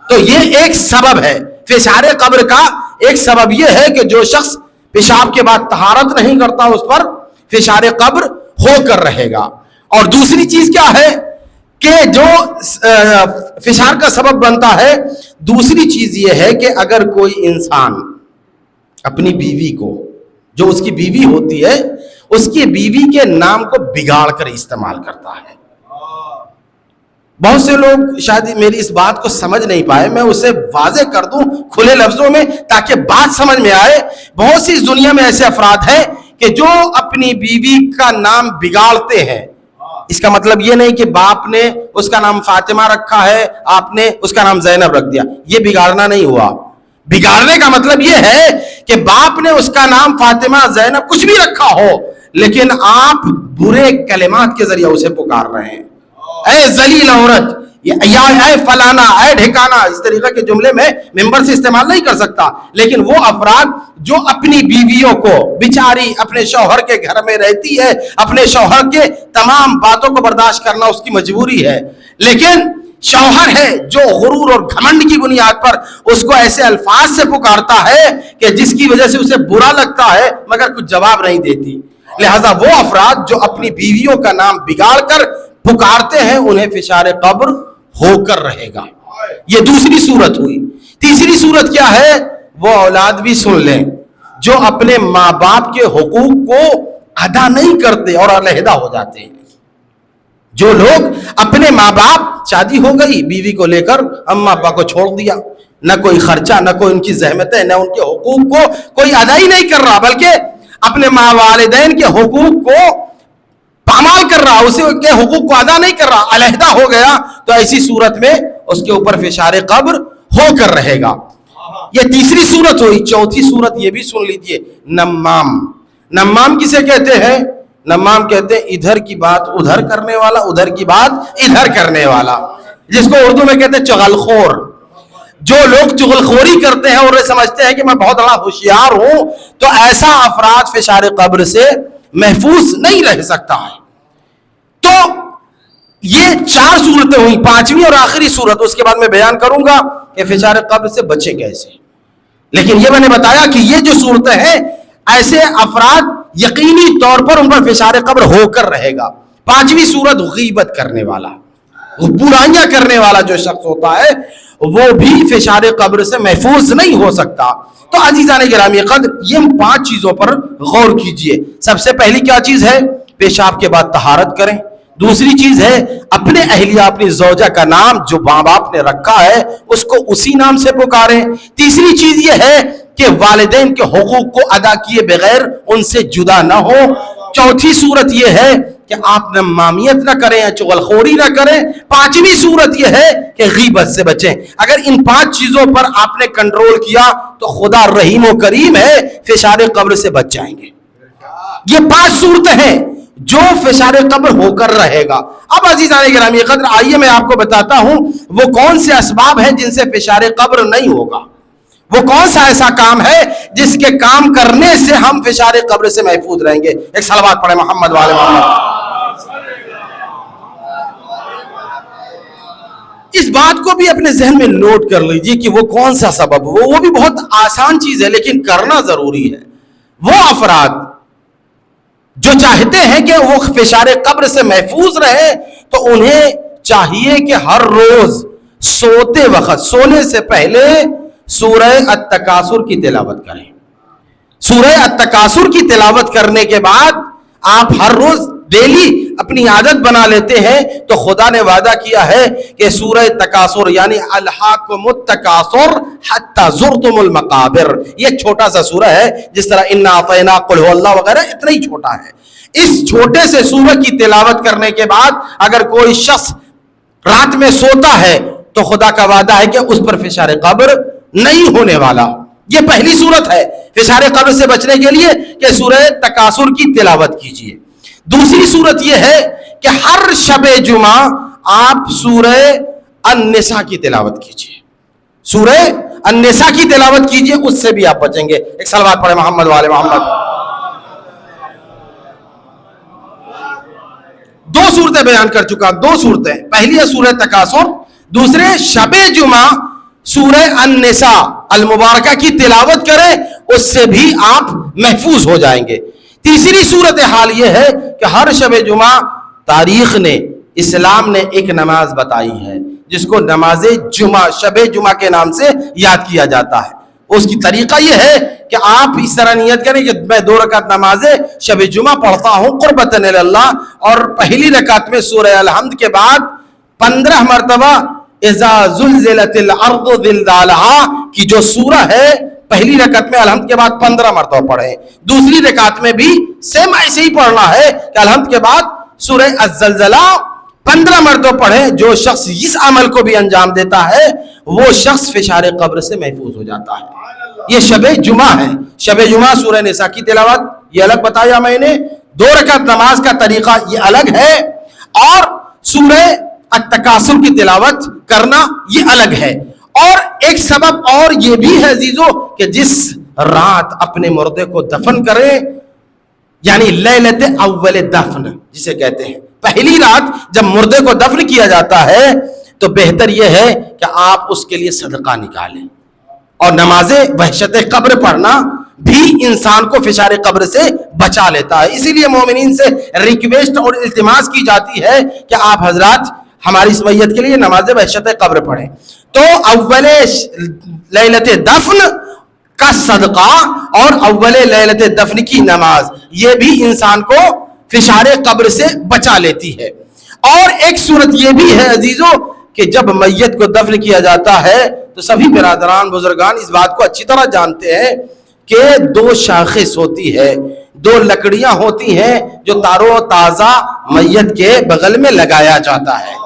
تو یہ ایک سبب ہے فشار قبر کا. ایک سبب یہ ہے کہ جو شخص پیشاب کے بعد طہارت نہیں کرتا اس پر فشار قبر ہو کر رہے گا. اور دوسری چیز کیا ہے کہ جو فشار کا سبب بنتا ہے, دوسری چیز یہ ہے کہ اگر کوئی انسان اپنی بیوی کو, جو اس کی بیوی ہوتی ہے, اس کی بیوی کے نام کو بگاڑ کر استعمال کرتا ہے. بہت سے لوگ شاید میری اس بات کو سمجھ نہیں پائے, میں اسے واضح کر دوں کھلے لفظوں میں تاکہ بات سمجھ میں آئے. بہت سی اس دنیا میں ایسے افراد ہیں کہ جو اپنی بیوی کا نام بگاڑتے ہیں. اس کا مطلب یہ نہیں کہ باپ نے اس کا نام فاطمہ رکھا ہے, آپ نے اس کا نام زینب رکھ دیا, یہ بگاڑنا نہیں ہوا. بگاڑنے کا مطلب یہ ہے کہ باپ نے اس کا نام فاطمہ, زینب کچھ بھی رکھا ہو, لیکن آپ برے کلمات کے ذریعے اسے پکار رہے ہیں. اے ذلیل عورت, یا اے فلانا, اے ڈھکانا, اس طریقے کے جملے میں ممبر سے استعمال نہیں کر سکتا. لیکن وہ افراد جو اپنی بیویوں کو, بیچاری اپنے شوہر کے گھر میں رہتی ہے, اپنے شوہر کے تمام باتوں کو برداشت کرنا اس کی مجبوری ہے, لیکن شوہر ہے جو غرور اور گھمنڈ کی بنیاد پر اس کو ایسے الفاظ سے پکارتا ہے کہ جس کی وجہ سے اسے برا لگتا ہے مگر کچھ جواب نہیں دیتی. لہذا وہ افراد جو اپنی بیویوں کا نام بگاڑ کر پکارتے ہیں انہیں فشار قبر ہو کر رہے گا. یہ دوسری صورت ہوئی. تیسری صورت کیا ہے, وہ اولاد بھی سن لیں جو اپنے ماں باپ کے حقوق کو ادا نہیں کرتے اور علیحدہ ہو جاتے ہیں. جو لوگ اپنے ماں باپ, شادی ہو گئی, بیوی کو لے کر اماں ابا کو چھوڑ دیا, نہ کوئی خرچہ, نہ کوئی ان کی زحمتیں, نہ ان کے حقوق کو کوئی ادا ہی نہیں کر رہا, بلکہ اپنے ماں والدین کے حقوق کو پامال کر رہا, اسے کے حقوق کو ادا نہیں کر رہا, علیحدہ ہو گیا, تو ایسی صورت میں اس کے اوپر فشار قبر ہو کر رہے گا. یہ تیسری صورت ہوئی. چوتھی صورت یہ بھی سن لیجئے, نمام. نمام کسے کہتے ہیں؟ نمام کہتے ہیں ادھر کی بات ادھر کرنے والا, ادھر کی بات ادھر کرنے والا, جس کو اردو میں کہتے ہیں چغل خور. جو لوگ چغل خوری کرتے ہیں اور سمجھتے ہیں کہ میں بہت بڑا ہوشیار ہوں, تو ایسا افراد فشار قبر سے محفوظ نہیں رہ سکتا ہے. تو یہ 4 صورتیں ہوئی. 5ویں اور آخری صورت اس کے بعد میں بیان کروں گا کہ فشار قبر سے بچے کیسے. لیکن یہ میں نے بتایا کہ یہ جو صورتیں ہیں, ایسے افراد یقینی طور پر ان پر فشار قبر ہو کر رہے گا. 5ویں صورت غیبت کرنے والا, برائیاں کرنے والا جو شخص ہوتا ہے وہ بھی فشار قبر سے محفوظ نہیں ہو سکتا. تو عزیزان گرامی قدر, یہ 5 چیزوں پر غور کیجئے. سب سے پہلی کیا چیز ہے؟ پیشاب کے بعد طہارت کریں. دوسری چیز ہے اپنے اہلیہ, اپنی زوجہ کا نام جو ماں باپ نے رکھا ہے اس کو اسی نام سے پکاریں. تیسری چیز یہ ہے کہ والدین کے حقوق کو ادا کیے بغیر ان سے جدا نہ ہو. چوتھی صورت یہ ہے کہ آپ نمامیت نہ کریں, چغلخوری نہ کریں. 5ویں صورت یہ ہے کہ غیبت سے بچیں. اگر ان 5 چیزوں پر آپ نے کنٹرول کیا تو خدا رحیم و کریم ہے, فشار قبر سے بچ جائیں گے. یہ 5 صورتیں ہیں جو فشار قبر ہو کر رہے گا. اب عزیزان گرامی قدر, آئیے میں آپ کو بتاتا ہوں وہ کون سے اسباب ہیں جن سے فشار قبر نہیں ہوگا. وہ کون سا ایسا کام ہے جس کے کام کرنے سے ہم فشار قبر سے محفوظ رہیں گے. ایک صلوات پڑھیں محمد والے محمد. اس بات کو بھی اپنے ذہن میں نوٹ کر لیجئے کہ وہ کون سا سبب, وہ بھی بہت آسان چیز ہے لیکن کرنا ضروری ہے. وہ افراد جو چاہتے ہیں کہ وہ فشار قبر سے محفوظ رہے تو انہیں چاہیے کہ ہر روز سوتے وقت, سونے سے پہلے سورہ التکاثر کی تلاوت کریں. سورہ التکاثر کی تلاوت کرنے کے بعد آپ ہر روز ڈیلی اپنی عادت بنا لیتے ہیں تو خدا نے وعدہ کیا ہے کہ سورہ تکاثر یعنی الہاکم التکاثر حتی زرتم المقابر, یہ چھوٹا سا سورہ ہے جس طرح انا اعطینا قل هو اللہ وغیرہ, اتنا ہی چھوٹا ہے. اس چھوٹے سے سورہ کی تلاوت کرنے کے بعد اگر کوئی شخص رات میں سوتا ہے تو خدا کا وعدہ ہے کہ اس پر فشار قبر نہیں ہونے والا. یہ پہلی صورت ہے فشار قبر سے بچنے کے لیے کہ سورہ تکاثر کی تلاوت کیجیے. دوسری صورت یہ ہے کہ ہر شب جمعہ آپ سورہ النساء کی تلاوت کیجیے. سورہ النساء کی تلاوت کیجیے, اس سے بھی آپ بچیں گے. ایک صلوات پڑھیں محمد والے محمد. دو صورتیں بیان کر چکا, دو صورتیں. پہلی ہے سورہ تکاثر, دوسرے شب جمعہ سورہ النساء المبارکہ کی تلاوت کریں, اس سے بھی آپ محفوظ ہو جائیں گے. تیسری صورتحال یہ ہے کہ ہر شب جمعہ تاریخ نے, اسلام نے ایک نماز بتائی ہے جس کو نماز جمعہ, شب جمعہ کے نام سے یاد کیا جاتا ہے. اس کی طریقہ یہ ہے کہ آپ اس طرح نیت کریں کہ میں 2 رکعت نماز شب جمعہ پڑھتا ہوں قربتاً اللہ, اور پہلی رکعت میں سورہ الحمد کے بعد 15 مرتبہ اذا زلزلت الارض زلزالها کی جو سورہ ہے پہلی رکعت میں الحمد کے بعد 15 مرتبہ پڑھیں. دوسری رکعت میں بھی سیم ایسے ہی پڑھنا ہے کہ الحمد کے بعد سورہ الزلزلہ 15 مرتبہ پڑھیں. جو شخص اس عمل کو بھی انجام دیتا ہے وہ شخص فشار قبر سے محفوظ ہو جاتا ہے. یہ شب جمعہ ہے. شب جمعہ سورہ نساء کی تلاوت یہ الگ بتایا میں نے, 2 رکعت نماز کا طریقہ یہ الگ ہے, اور سورہ التکاثر کی تلاوت کرنا یہ الگ ہے. اور ایک سبب اور یہ بھی ہے عزیزو کہ جس رات اپنے مردے کو دفن کریں, یعنی لیلت اول دفن جسے کہتے ہیں, پہلی رات جب مردے کو دفن کیا جاتا ہے تو بہتر یہ ہے کہ آپ اس کے لیے صدقہ نکالیں. اور نماز وحشت قبر پڑھنا بھی انسان کو فشار قبر سے بچا لیتا ہے. اسی لیے مومنین سے ریکویسٹ اور التماس کی جاتی ہے کہ آپ حضرات ہماری اس میت کے لیے نماز وحشت قبر پڑھیں. تو اول لیلت دفن کا صدقہ اور اول لیلت دفن کی نماز یہ بھی انسان کو فشار قبر سے بچا لیتی ہے. اور ایک صورت یہ بھی ہے عزیزو کہ جب میت کو دفن کیا جاتا ہے تو سبھی برادران بزرگان اس بات کو اچھی طرح جانتے ہیں کہ 2 شاخص ہوتی ہے, 2 لکڑیاں ہوتی ہیں جو تارو تازہ میت کے بغل میں لگایا جاتا ہے.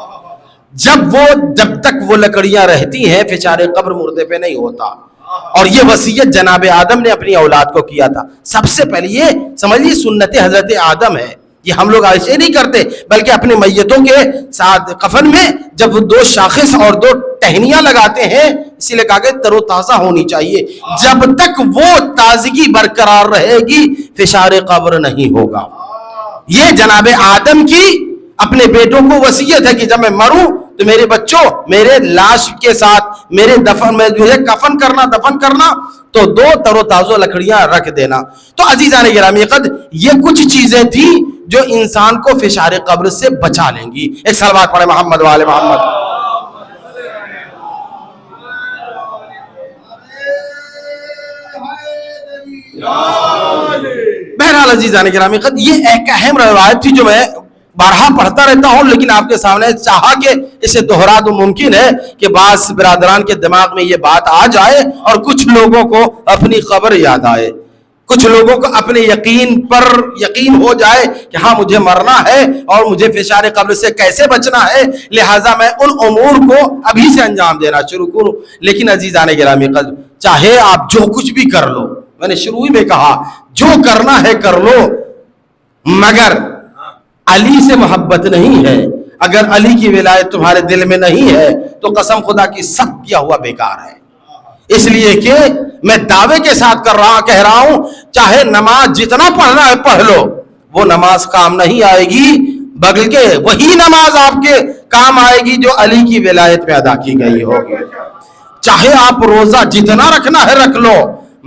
جب تک وہ لکڑیاں رہتی ہیں فشار قبر مردے پہ نہیں ہوتا. اور یہ وصیت جناب آدم نے اپنی اولاد کو کیا تھا. سب سے پہلے یہ سمجھیے سنت حضرت آدم ہے, یہ ہم لوگ ایسے نہیں کرتے, بلکہ اپنی میتوں کے ساتھ کفن میں جب وہ 2 شاخص اور 2 ٹہنیاں لگاتے ہیں, اسی لیے کہا کہ تر و تازہ ہونی چاہیے. جب تک وہ تازگی برقرار رہے گی فشار قبر نہیں ہوگا. یہ جناب آدم کی اپنے بیٹوں کو وصیت ہے کہ جب میں مروں تو میرے بچوں میرے لاش کے ساتھ میرے دفن میں جو ہے کفن کرنا دفن کرنا تو 2 تر و تازہ لکڑیاں رکھ دینا. تو عزیزان گرامی قدر یہ کچھ چیزیں تھی جو انسان کو فشار قبر سے بچا لیں گی. ایک صلوات پڑھیں محمد والے محمد. بہرحال عزیزان گرامی قدر یہ ایک اہم روایت تھی جو میں بارہا پڑھتا رہتا ہوں, لیکن آپ کے سامنے چاہا کہ اسے دہرا دو. ممکن ہے کہ بعض برادران کے دماغ میں یہ بات آ جائے اور کچھ لوگوں کو اپنی قبر یاد آئے, کچھ لوگوں کو اپنے یقین پر یقین ہو جائے کہ ہاں مجھے مرنا ہے اور مجھے فشار قبر سے کیسے بچنا ہے, لہٰذا میں ان امور کو ابھی سے انجام دینا شروع کروں. لیکن عزیزان گرامی قدر چاہے آپ جو کچھ بھی کر لو, میں نے شروع میں کہا جو کرنا ہے کر لو, مگر علی سے محبت نہیں ہے, اگر علی کی ولایت تمہارے دل میں نہیں ہے تو قسم خدا کی سب کیا ہوا بیکار ہے. اس لیے کہ میں دعوے کے ساتھ کہہ رہا ہوں چاہے نماز جتنا پڑھنا ہے پڑھ لو, وہ نماز کام نہیں آئے گی, بلکہ وہی نماز آپ کے کام آئے گی جو علی کی ولایت میں ادا کی گئی ہوگی. چاہے آپ روزہ جتنا رکھنا ہے رکھ لو,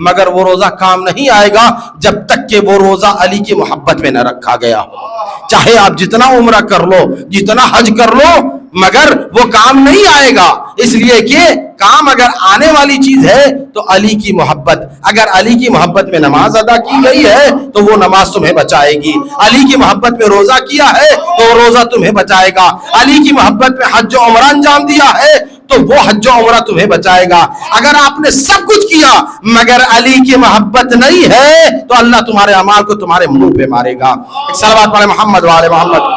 مگر وہ روزہ کام نہیں آئے گا جب تک کہ وہ روزہ علی کی محبت میں نہ رکھا گیا ہو. چاہے آپ جتنا عمرہ کر لو جتنا حج کر لو مگر وہ کام نہیں آئے گا, اس لیے کہ کام اگر آنے والی چیز ہے تو علی کی محبت. اگر علی کی محبت میں نماز ادا کی گئی ہے تو وہ نماز تمہیں بچائے گی. علی کی محبت میں روزہ کیا ہے تو وہ روزہ تمہیں بچائے گا. علی کی محبت میں حج و عمرہ انجام دیا ہے تو وہ حج و عمرہ تمہیں بچائے گا. اگر آپ نے سب کچھ کیا مگر علی کی محبت نہیں ہے تو اللہ تمہارے اعمال کو تمہارے منہ پہ مارے گا. ایک صلوات پڑھیں محمد والے محمد.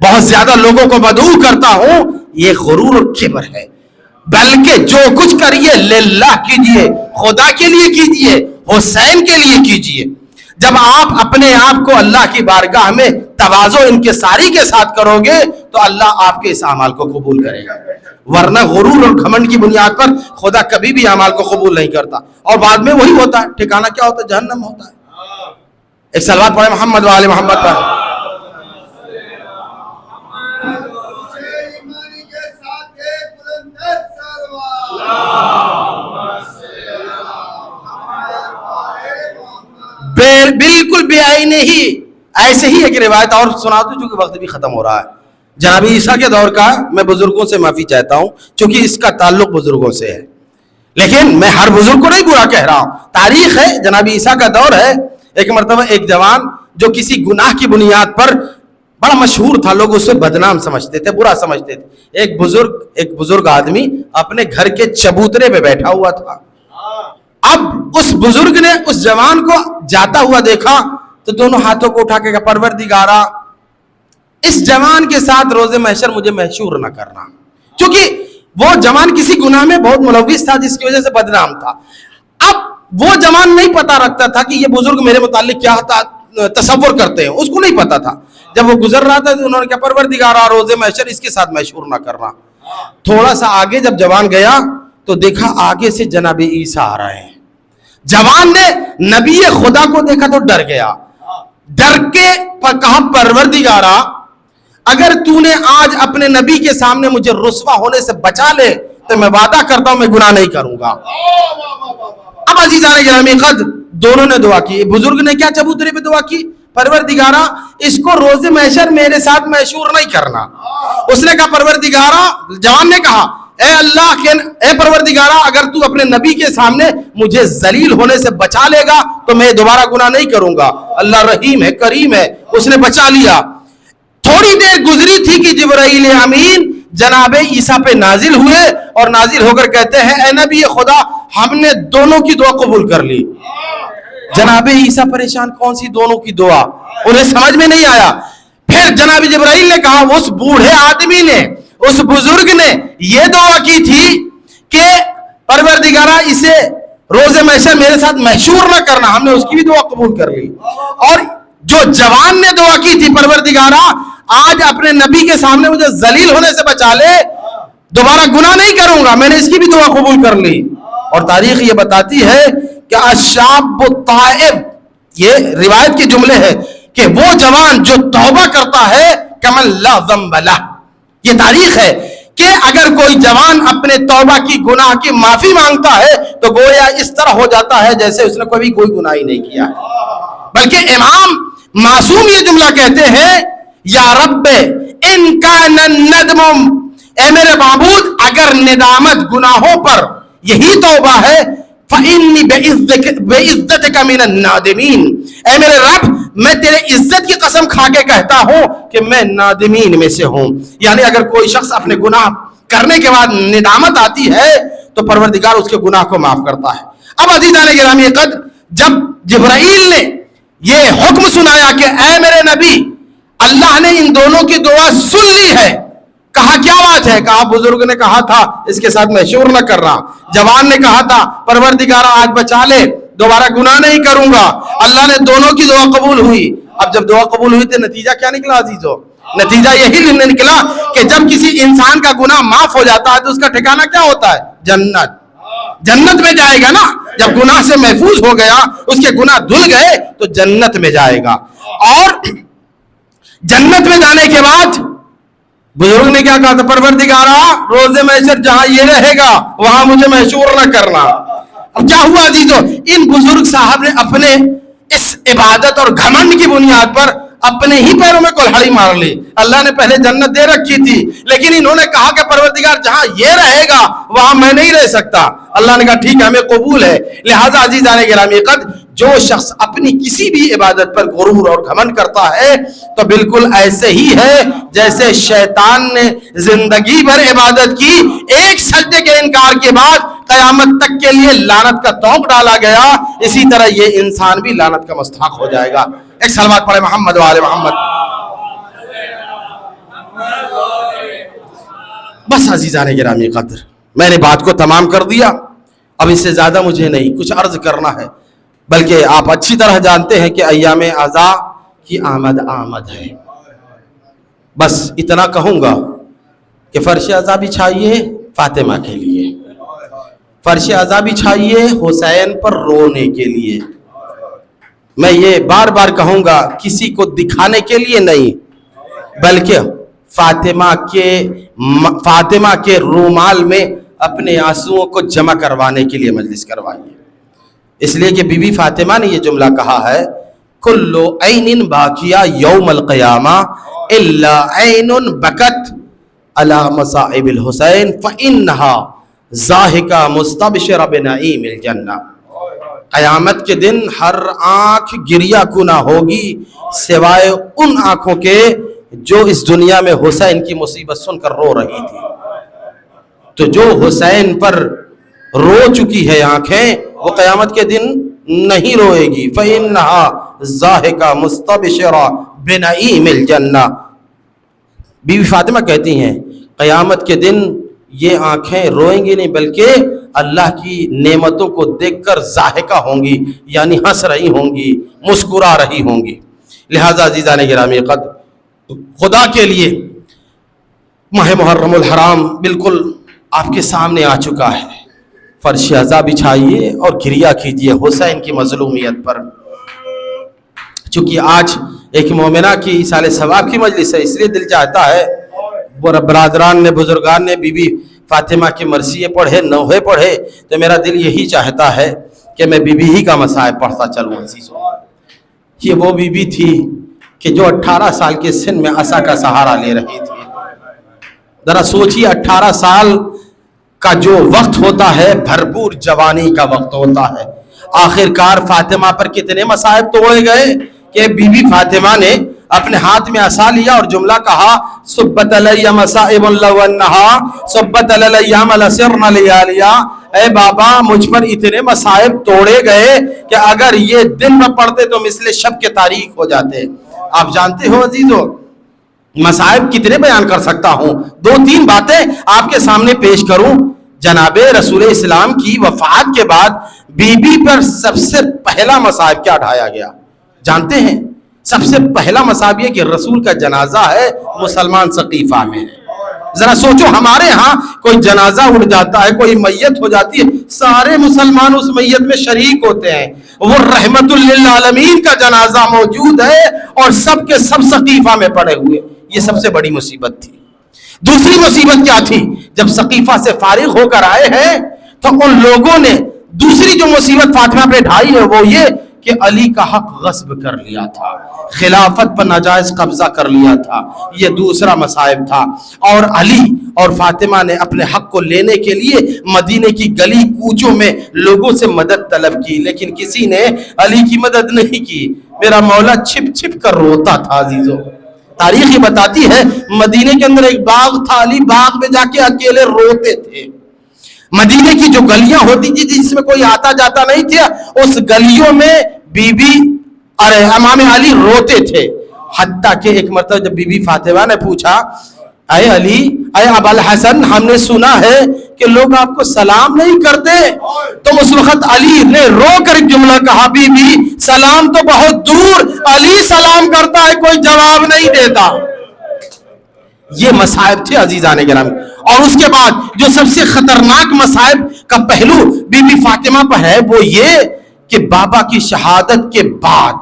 بہت زیادہ لوگوں کو مدعو کرتا ہوں، یہ غرور اور کبر ہے. بلکہ جو کچھ کریے للہ کیجئے، خدا کے لیے کیجئے، حسین کے لیے کیجئے. جب آپ اپنے آپ کو اللہ کی بارگاہ میں تواضع انکساری کے ساتھ کرو گے تو اللہ آپ کے اس اعمال کو قبول کرے گا. ورنہ غرور اور گھمنڈ کی بنیاد پر خدا کبھی بھی اعمال کو قبول نہیں کرتا، اور بعد میں وہی ہوتا ہے، ٹھکانہ کیا ہوتا ہے؟ جہنم ہوتا ہے. ایک صلوات پڑھیں محمد و آل محمد پر. بالکل بے آئین ہی ایسے ہی ایک روایت اور سنا دوں چونکہ وقت بھی ختم ہو رہا ہے. جناب عیسیٰ کے دور کا میں بزرگوں سے معافی چاہتا ہوں چونکہ اس کا تعلق بزرگوں سے ہے، لیکن میں ہر بزرگ کو نہیں برا کہہ رہا ہوں. تاریخ ہے، جناب عیسیٰ کا دور ہے. ایک مرتبہ ایک جوان جو کسی گناہ کی بنیاد پر بڑا مشہور تھا، لوگ اسے بدنام سمجھتے تھے، برا سمجھتے تھے. ایک بزرگ آدمی اپنے گھر کے چبوترے پہ بیٹھا ہوا تھا. اب اس بزرگ نے اس جوان کو جاتا ہوا دیکھا تو دونوں ہاتھوں کو اٹھا کے کہا، پروردگارا اس جوان کے ساتھ روز محشر مجھے محشور نہ کرنا. کیونکہ وہ جوان کسی گناہ میں بہت ملوث تھا جس کی وجہ سے بدنام تھا. اب وہ جوان نہیں پتا رکھتا تھا کہ یہ بزرگ میرے متعلق کیا تصور کرتے ہیں، اس کو نہیں پتا تھا. جب وہ گزر رہا تھا تو انہوں نے کہا، پروردگارا روز محشر اس کے ساتھ محشور نہ کرنا. تھوڑا سا آگے جب جوان گیا تو دیکھا آگے سے جناب عیسیٰ آ رہے ہیں. جوان نے نبی خدا کو دیکھا تو ڈر گیا. ڈر کے کہا، پروردگارا اگر تو نے آج اپنے نبی کے سامنے مجھے رسوا ہونے سے بچا لے تو میں وعدہ کرتا ہوں میں گناہ نہیں کروں گا. اب عزیزان گرامی قدر دونوں نے دعا کی. بزرگ نے کیا چبوترے پہ دعا کی، پروردگارا اس کو روز محشر میرے ساتھ محشور نہیں کرنا. اس نے کہا، پروردگارا، جوان نے کہا، اے اللہ اے پروردگارا اگر تو اپنے نبی کے سامنے مجھے ذلیل ہونے سے بچا لے گا تو میں دوبارہ گناہ نہیں کروں گا. اللہ رحیم ہے، کریم ہے، اس نے بچا لیا. تھوڑی دیر گزری تھی کہ جبرائیل امین جناب عیسیٰ پہ نازل ہوئے اور نازل ہو کر کہتے ہیں، اے نبی خدا ہم نے دونوں کی دعا قبول کر لی. جناب عیسیٰ پریشان، کون سی دونوں کی دعا؟ انہیں سمجھ میں نہیں آیا. پھر جناب جبرائیل نے کہا، اس بوڑھے آدمی نے، اس بزرگ نے یہ دعا کی تھی کہ پروردگارا اسے روز محشر میرے ساتھ محشور نہ کرنا، ہم نے اس کی بھی دعا قبول کر لی. اور جو جوان نے دعا کی تھی، پروردگارا آج اپنے نبی کے سامنے مجھے ذلیل ہونے سے بچا لے، دوبارہ گناہ نہیں کروں گا، میں نے اس کی بھی دعا قبول کر لی. اور تاریخ یہ بتاتی ہے کہ الشاب التائب، یہ روایت کے جملے ہیں کہ وہ جوان جو توبہ کرتا ہے کمن لا ذنب لہ. یہ تاریخ ہے کہ اگر کوئی جوان اپنے توبہ کی گناہ کی معافی مانگتا ہے تو گویا اس طرح ہو جاتا ہے جیسے اس نے کبھی کوئی گناہ ہی نہیں کیا ہے. بلکہ امام معصوم یہ جملہ کہتے ہیں، یا رب ان کان الندم، اے میرے معبود اگر ندامت گناہوں پر یہی توبہ ہے، فإنی بعزتک من النادمین، اے میرے رب میں تیرے عزت کی قسم کھا کے کہتا ہوں کہ میں نادمین میں سے ہوں. یعنی اگر کوئی شخص اپنے گناہ کرنے کے بعد ندامت آتی ہے تو پروردگار اس کے گناہ کو معاف کرتا ہے. اب عزیزان گرامی قدر جب جبرائیل نے یہ حکم سنایا کہ اے میرے نبی اللہ نے ان دونوں کی دعا سن لی ہے، کہا کیا بات ہے؟ کہا بزرگ نے کہا تھا اس کے ساتھ محشور نہ کر رہا، جوان نے کہا تھا پروردگارا آج بچا لے، دوبارہ گناہ نہیں کروں گا. اللہ نے دونوں کی دعا قبول ہوئی. اب جب دعا قبول ہوئی تو نتیجہ کیا نکلا عزیزو؟ نتیجہ یہی نکلا کہ جب کسی انسان کا گناہ معاف ہو جاتا ہے تو اس کا ٹھکانہ کیا ہوتا ہے؟ جنت. جنت میں جائے گا نا. جب گناہ سے محفوظ ہو گیا، اس کے گناہ دھل گئے تو جنت میں جائے گا. اور جنت میں جانے کے بعد بزرگ نے کیا کہا تھا؟ پروردگارا روز محشر جہاں یہ رہے گا وہاں مجھے محشور نہ کرنا. اب کیا ہوا عزیزو؟ ان بزرگ صاحب نے اپنے اس عبادت اور گھمنڈ کی بنیاد پر اپنے ہی پیروں میں کلہاڑی مار لی. اللہ نے پہلے جنت دے رکھی تھی لیکن انہوں نے کہا کہ پروردگار جہاں یہ رہے گا وہاں میں نہیں رہ سکتا. اللہ نے کہا ٹھیک ہے ہمیں قبول ہے. لہٰذا عزیزان گرامی قدر جو شخص اپنی کسی بھی عبادت پر غرور اور گھمنڈ کرتا ہے تو بالکل ایسے ہی ہے جیسے شیطان نے زندگی بھر عبادت کی، ایک سجدے کے انکار کے بعد قیامت تک کے لیے لعنت کا طوق ڈالا گیا. اسی طرح یہ انسان بھی لعنت کا مستحق ہو جائے گا. ایک صلوات پڑھے محمد و آل محمد. بس عزیزان گرامی قدر، میں نے بات کو تمام کر دیا، اب اس سے زیادہ مجھے نہیں کچھ عرض کرنا ہے، بلکہ آپ اچھی طرح جانتے ہیں کہ ایام عزا کی آمد ہے۔ بس اتنا کہوں گا کہ فرش عزا بچھائیے فاطمہ کے لیے، فرش عزا بچھائیے حسین پر رونے کے لیے۔ میں یہ بار بار کہوں گا، کسی کو دکھانے کے لیے نہیں، بلکہ فاطمہ کے رومال میں اپنے آنسوؤں کو جمع کروانے کے لیے مجلس کروائیے، اس لیے کہ بی بی فاطمہ نے یہ جملہ کہا ہے، کل عین باقیہ یوم القیامہ الا عین بکت علی مصائب الحسین فانها ضاحکہ مستبشرہ بنعیم الجنہ۔ قیامت کے دن ہر آنکھ گریہ کنہ ہوگی سوائے ان آنکھوں کے جو اس دنیا میں حسین کی مصیبت سن کر رو رہی تھی۔ تو جو حسین پر رو چکی ہے آنکھیں، وہ قیامت کے دن نہیں روئے گی۔ فَإِنَّهَا ضَاحِكَةٌ مُسْتَبْشِرَةٌ بِنَعِيمِ الْجَنَّةِ۔ بی بی فاطمہ کہتی ہیں قیامت کے دن یہ آنکھیں روئیں گی نہیں، بلکہ اللہ کی نعمتوں کو دیکھ کر ضاحکہ ہوں گی، یعنی ہنس رہی ہوں گی، مسکرا رہی ہوں گی۔ لہٰذا عزیزان گرامی قدر، خدا کے لیے ماہ محرم الحرام بالکل آپ کے سامنے آ چکا ہے، فرش عزا بچھائیے اور گریہ کیجیے حسین کی مظلومیت پر۔ چونکہ آج ایک مومنہ کی ایصال ثواب کی مجلس ہے، اس لیے دل چاہتا ہے برادران نے، بزرگان نے بی بی فاطمہ کی مرثیے پڑھے، نوحے پڑھے، تو میرا دل یہی چاہتا ہے کہ میں بی بی ہی کا مصائب پڑھتا چلوں عزیزوں۔ یہ وہ بی بی تھی کہ جو 18 سال کے سن میں عصا کا سہارا لے رہی تھی۔ ذرا سوچیے 18 سال کا جو وقت ہوتا ہے بھرپور جوانی کا وقت ہوتا ہے، آخر کار فاطمہ پر کتنے مصائب توڑے گئے کہ بی بی فاطمہ نے اپنے ہاتھ میں عصا لیا اور جملہ کہا، صبت علی مصائب لو انہا صبت علی ایام لسرن لیالیا۔ اے بابا، مجھ پر اتنے مصائب توڑے گئے کہ اگر یہ دن میں پڑھتے تو مثل شب کے تاریخ ہو جاتے۔ آپ جانتے ہو عزیزو، مصائب کتنے بیان کر سکتا ہوں، 2-3 باتیں آپ کے سامنے پیش کروں۔ جناب رسول اسلام کی وفات کے بعد بی بی پر سب سے پہلا مصائب کیا ڈھایا گیا جانتے ہیں؟ سب سے پہلا مصائب یہ کہ رسول کا جنازہ ہے مسلمان سقیفہ میں ہے۔ ذرا سوچو، ہمارے ہاں کوئی جنازہ اٹھ جاتا ہے، کوئی میت ہو جاتی ہے، سارے مسلمان اس میت میں شریک ہوتے ہیں۔ وہ رحمت للعالمین کا جنازہ موجود ہے اور سب کے سب سقیفہ میں پڑے ہوئے۔ یہ سب سے بڑی مصیبت تھی۔ دوسری مصیبت کیا تھی؟ جب سقیفہ سے فارغ ہو کر آئے ہیں تو ان لوگوں نے دوسری جو مصیبت فاطمہ پہ ڈھائی ہے وہ یہ کہ علی کا حق غصب کر لیا تھا، خلافت پر ناجائز قبضہ کر لیا تھا، یہ دوسرا مصائب تھا۔ اور علی اور فاطمہ نے اپنے حق کو لینے کے لیے مدینے کی گلی کوچوں میں لوگوں سے مدد طلب کی، لیکن کسی نے علی کی مدد نہیں کی۔ میرا مولا چھپ چھپ کر روتا تھا عزیزو۔ تاریخ یہ بتاتی ہے مدینے کے اندر ایک باغ تھا، علی باغ میں جا کے اکیلے روتے تھے۔ مدینے کی جو گلیاں ہوتی تھی جس میں کوئی آتا جاتا نہیں تھا، اس گلیوں میں بی بی اور امام علی روتے تھے۔ حتیٰ کہ ایک مرتبہ جب بی بی فاطمہ نے پوچھا، اے علی، اے ابا الحسن، ہم نے سنا ہے کہ لوگ آپ کو سلام نہیں کرتے، تو اس وقت علی نے رو کر ایک جملہ کہا، بی بی سلام تو بہت دور، علی سلام کرتا ہے کوئی جواب نہیں دیتا۔ یہ مصائب تھے عزیزان گرامی۔ اور اس کے بعد جو سب سے خطرناک مصائب کا پہلو بی بی فاطمہ پر ہے وہ یہ کہ بابا کی شہادت کے بعد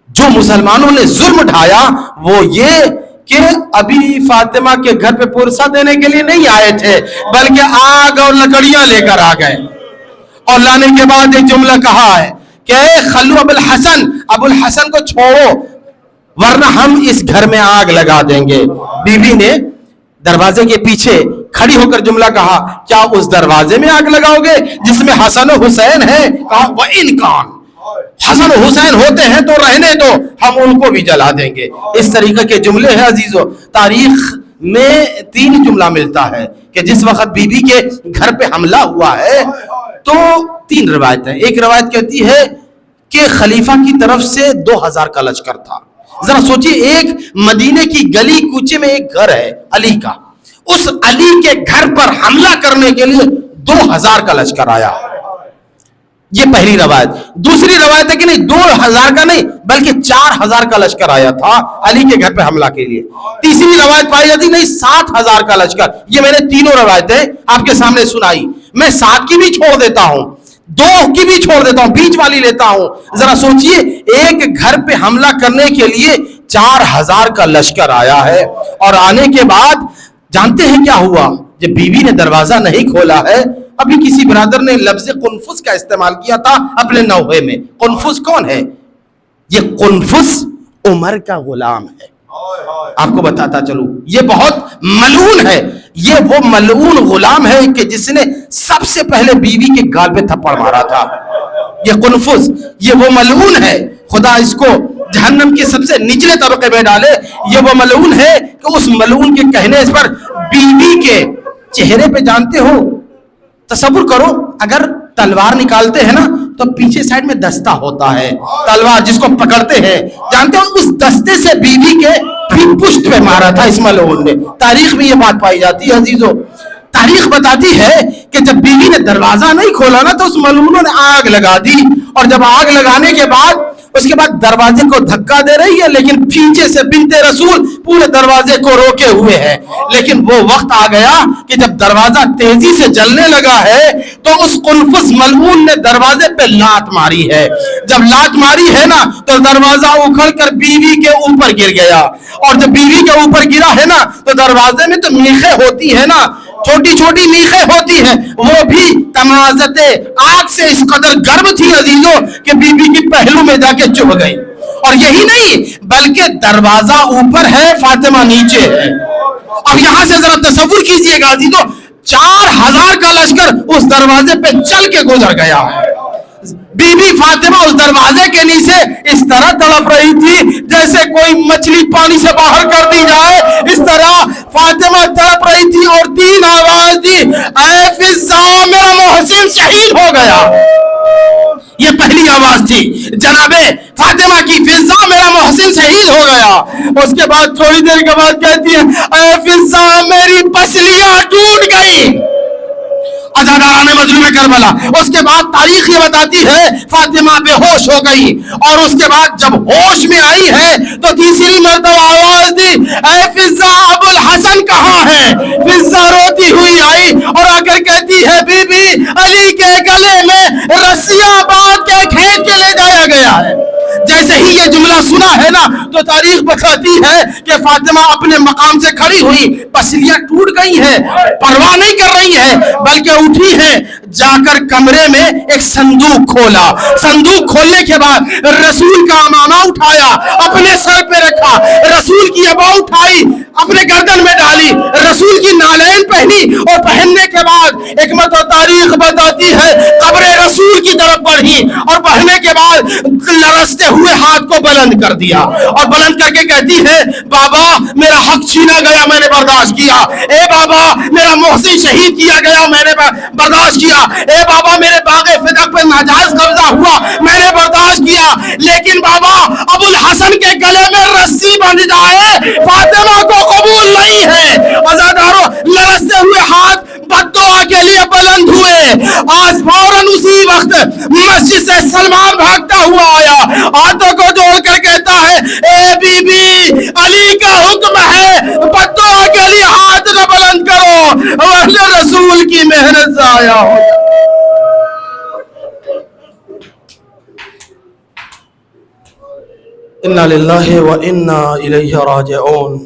جو مسلمانوں نے ظلم ڈھایا وہ یہ کہ ابھی فاطمہ کے گھر پہ پرسہ دینے کے لیے نہیں آئے تھے، بلکہ آگ اور لکڑیاں لے کر آ گئے۔ اور لانے کے بعد ایک جملہ کہا ہے کہ خلو ابو الحسن کو چھوڑو ورنہ ہم اس گھر میں آگ لگا دیں گے۔ بی بی نے دروازے کے پیچھے کھڑی ہو کر جملہ کہا، کیا اس دروازے میں آگ لگاؤ گے جس میں حسن و حسین ہے؟ کہا وَإِنْ كَانَ، حسن و حسین ہوتے ہیں تو رہنے دو، ہم ان کو بھی جلا دیں گے۔ اس طریقے کے جملے ہیں عزیزو۔ تاریخ میں 3 جملہ ملتا ہے کہ جس وقت بی بی کے گھر پہ حملہ ہوا ہے تو 3 روایتیں۔ ایک روایت کہتی ہے کہ خلیفہ کی طرف سے 2000 کا لشکر تھا۔ ذرا سوچئے، ایک مدینے کی گلی کوچے میں ایک گھر ہے علی کا، اس علی کے گھر پر حملہ کرنے کے لیے 2000 کا لشکر آیا. یہ پہلی روایت. دوسری روایت ہے کہ نہیں 2000 کا نہیں بلکہ 4000 کا لشکر آیا تھا علی کے گھر پہ حملہ کے لیے. تیسری روایت پائی جاتی نہیں 7000 کا لشکر. یہ میں نے تینوں روایتیں آپ کے سامنے سنائی. میں 7 کی بھی چھوڑ دیتا ہوں, 2 کی بھی چھوڑ دیتا ہوں, بیچ والی لیتا ہوں. ذرا سوچئے ایک گھر پہ حملہ کرنے کے لیے 4000 کا لشکر آیا ہے, اور آنے کے بعد جانتے ہیں کیا ہوا؟ جب بیوی نے دروازہ نہیں کھولا ہے, ابھی کسی برادر نے لفظ قنفس کا استعمال کیا تھا اپنے نوحے میں. قنفس کون ہے؟ یہ قنفس عمر کا غلام ہے. آپ کو بتاتا چلوں, یہ بہت ملعون ہے. یہ وہ ملعون غلام ہے کہ جس نے سب سے پہلے بیوی کے گال پہ تھپڑ مارا تھا. یہ قنفس, یہ وہ ملعون ہے, خدا اس کو جہنم کے سب سے نچلے طبقے میں ڈالے. یہ وہ ملعون ہے کہ اس ملعون کے کہنے پر بیوی کے چہرے پہ, جانتے ہو, تصور کرو اگر تلوار نکالتے ہیں نا تو پیچھے سائڈ میں دستہ ہوتا ہے, تلوار جس کو پکڑتے ہیں, جانتے ہو اس دستے سے بیوی کے پشت پہ مارا تھا اس ملعون نے. تاریخ میں یہ بات پائی جاتی ہے عزیزو. تاریخ بتاتی ہے کہ جب بیوی نے دروازہ نہیں کھولا نا تو اس ملعونوں نے آگ لگا دی, اور جب آگ لگانے کے بعد اس کے بعد دروازے کو دھکا دے رہی ہے, لیکن پیچھے سے بنت رسول پورے دروازے کو روکے ہوئے ہے. لیکن وہ وقت آ گیا کہ جب دروازہ تیزی سے جلنے لگا ہے تو اس قنفس ملعون نے دروازے پہ لات ماری ہے. جب لات ماری ہے نا تو دروازہ اکھڑ کر بیوی کے اوپر گر گیا, اور جب بیوی کے اوپر گرا ہے نا تو دروازے میں تو میخیں ہوتی ہے نا, چھوٹی چھوٹی میخیں ہوتی ہیں, وہ بھی تمازت آگ سے اس قدر گرم تھی عزیزوں کہ بیوی کی پہلو میں جا کے چبھ گئی. اور یہی نہیں بلکہ دروازہ اوپر ہے, فاطمہ نیچے ہے. اب یہاں سے ذرا تصور کیجئے گا عزیزوں, 4000 کا لشکر اس دروازے پہ چل کے گزر گیا ہے. بی بی فاطمہ اس دروازے کے نیچے اس طرح تڑپ رہی تھی جیسے کوئی مچھلی پانی سے باہر کر دی جائے, اس طرح فاطمہ تڑپ رہی تھی. اور 3 آواز دی, اے فضا میرا محسن شہید ہو گیا. یہ پہلی آواز تھی جناب فاطمہ کی, فضا میرا محسن شہید ہو گیا. اس کے بعد تھوڑی دیر کے بعد کہتی ہے, اے فضا میری پسلیاں ٹوٹ گئی. عزاداران مظلوم کربلا. اس کے بعد تاریخ یہ بتاتی ہے فاطمہ بے ہوش ہو گئی, اور اس کے بعد جب ہوش میں آئی ہے تو تیسری مرتبہ آواز دی, اے فضا ابو الحسن کہاں ہے؟ فضا روتی ہوئی آئی اور آ کر کہتی ہے, بی بی علی کے گلے میں رسیاں باندھ کے کھینچ کے لے جایا گیا ہے. جیسے ہی یہ جملہ سنا ہے نا تو تاریخ بتاتی ہے کہ فاطمہ اپنے مقام سے کھڑی ہوئی, پسلیاں ٹوٹ گئی ہیں, پرواہ نہیں کر رہی ہے بلکہ اٹھی ہے, جا کر کمرے میں ایک صندوق کھولا. صندوق کھولنے کے بعد رسول کا امامہ اٹھایا, اپنے سر پہ رکھا, رسول کی عبا اٹھائی, اپنے گردن میں ڈالی, رسول کی نالین پہنی, اور پہننے کے بعد ایک مرتبہ تاریخ بتاتی ہے قبر رسول کی طرف بڑھی, اور بڑھنے کے بعد لرزتے ہوئے ہاتھ کو بلند کر دیا, اور بلند کر کے کہتی ہے, بابا میرا حق چھینا گیا میں نے برداشت کیا, اے بابا میرا محسن شہید کیا گیا میں نے برداشت کیا, اے بابا میرے باغ فدق پہ ناجائز قبضہ ہوا میں نے برداشت کیا, لیکن بابا ابو الحسن کے گلے میں رسی بندھ جائے فاطمہ کو قبول نہیں ہے. عزادارو لرزتے ہوئے ہاتھ بددعا کے لیے بلند ہوئے. آج فوراً اسی وقت مسجد سے سلمان بھاگتا ہوا آیا, ہاتھوں کو جوڑ کر کہتا ہے, اے بی بی علی کا حکم ہے بددعا کے لیے ہاتھ نہ بلند کرو ورنہ رسول کی محنت ضائع ہو. انا للہ و انا الیہ راجعون.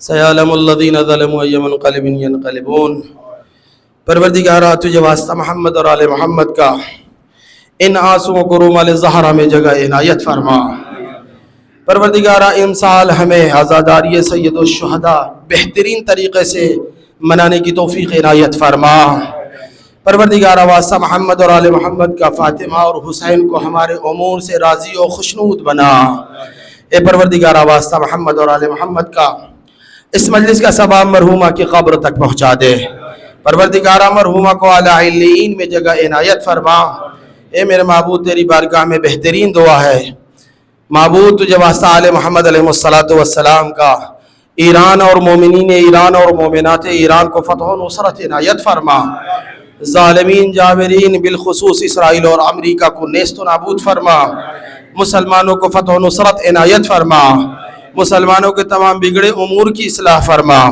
سیعلم الذین ظلموا ای منقلب ینقلبون. پروردگارہ تجھے واسطہ محمد اور آل محمد کا ان آنسوؤں کو رومال زہرا میں جگہ عنایت فرما. پروردگارہ ان سال ہمیں عزاداری سید الشہداء بہترین طریقے سے منانے کی توفیق عنایت فرما. پروردگارہ واسطہ محمد اور آل محمد کا فاطمہ اور حسین کو ہمارے امور سے راضی و خوشنود بنا. اے پروردگارہ واسطہ محمد اور آل محمد کا اس مجلس کا ثواب مرحومہ کی قبر تک پہنچا دے. پروردگارہ مرحومہ کو اعلیٰ علیین میں جگہ عنایت فرما. اے میرے معبود تیری بارگاہ میں بہترین دعا ہے, معبود تجھے واسطہ آل محمد علیہ الصلوۃ والسلام کا ایران اور مومنین ایران اور مومنات ایران کو فتح و نصرت عنایت فرما، ظالمین جابرین بالخصوص اسرائیل اور امریکہ کو نیست و نابود فرما، مسلمانوں کو فتح و نصرت عنایت فرما، مسلمانوں کے تمام بگڑے امور کی اصلاح فرما۔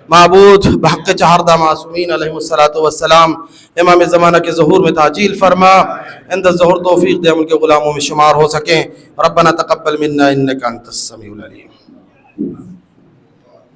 معبود بحق چہاردہ معصومین علیہ السلام امام زمانہ کے ظہور میں تعجیل فرما، عند الظہور توفیق دے ہم ان کے غلاموں میں شمار ہو سکیں۔ ربنا تقبل منا انک انت السمیع العلیم۔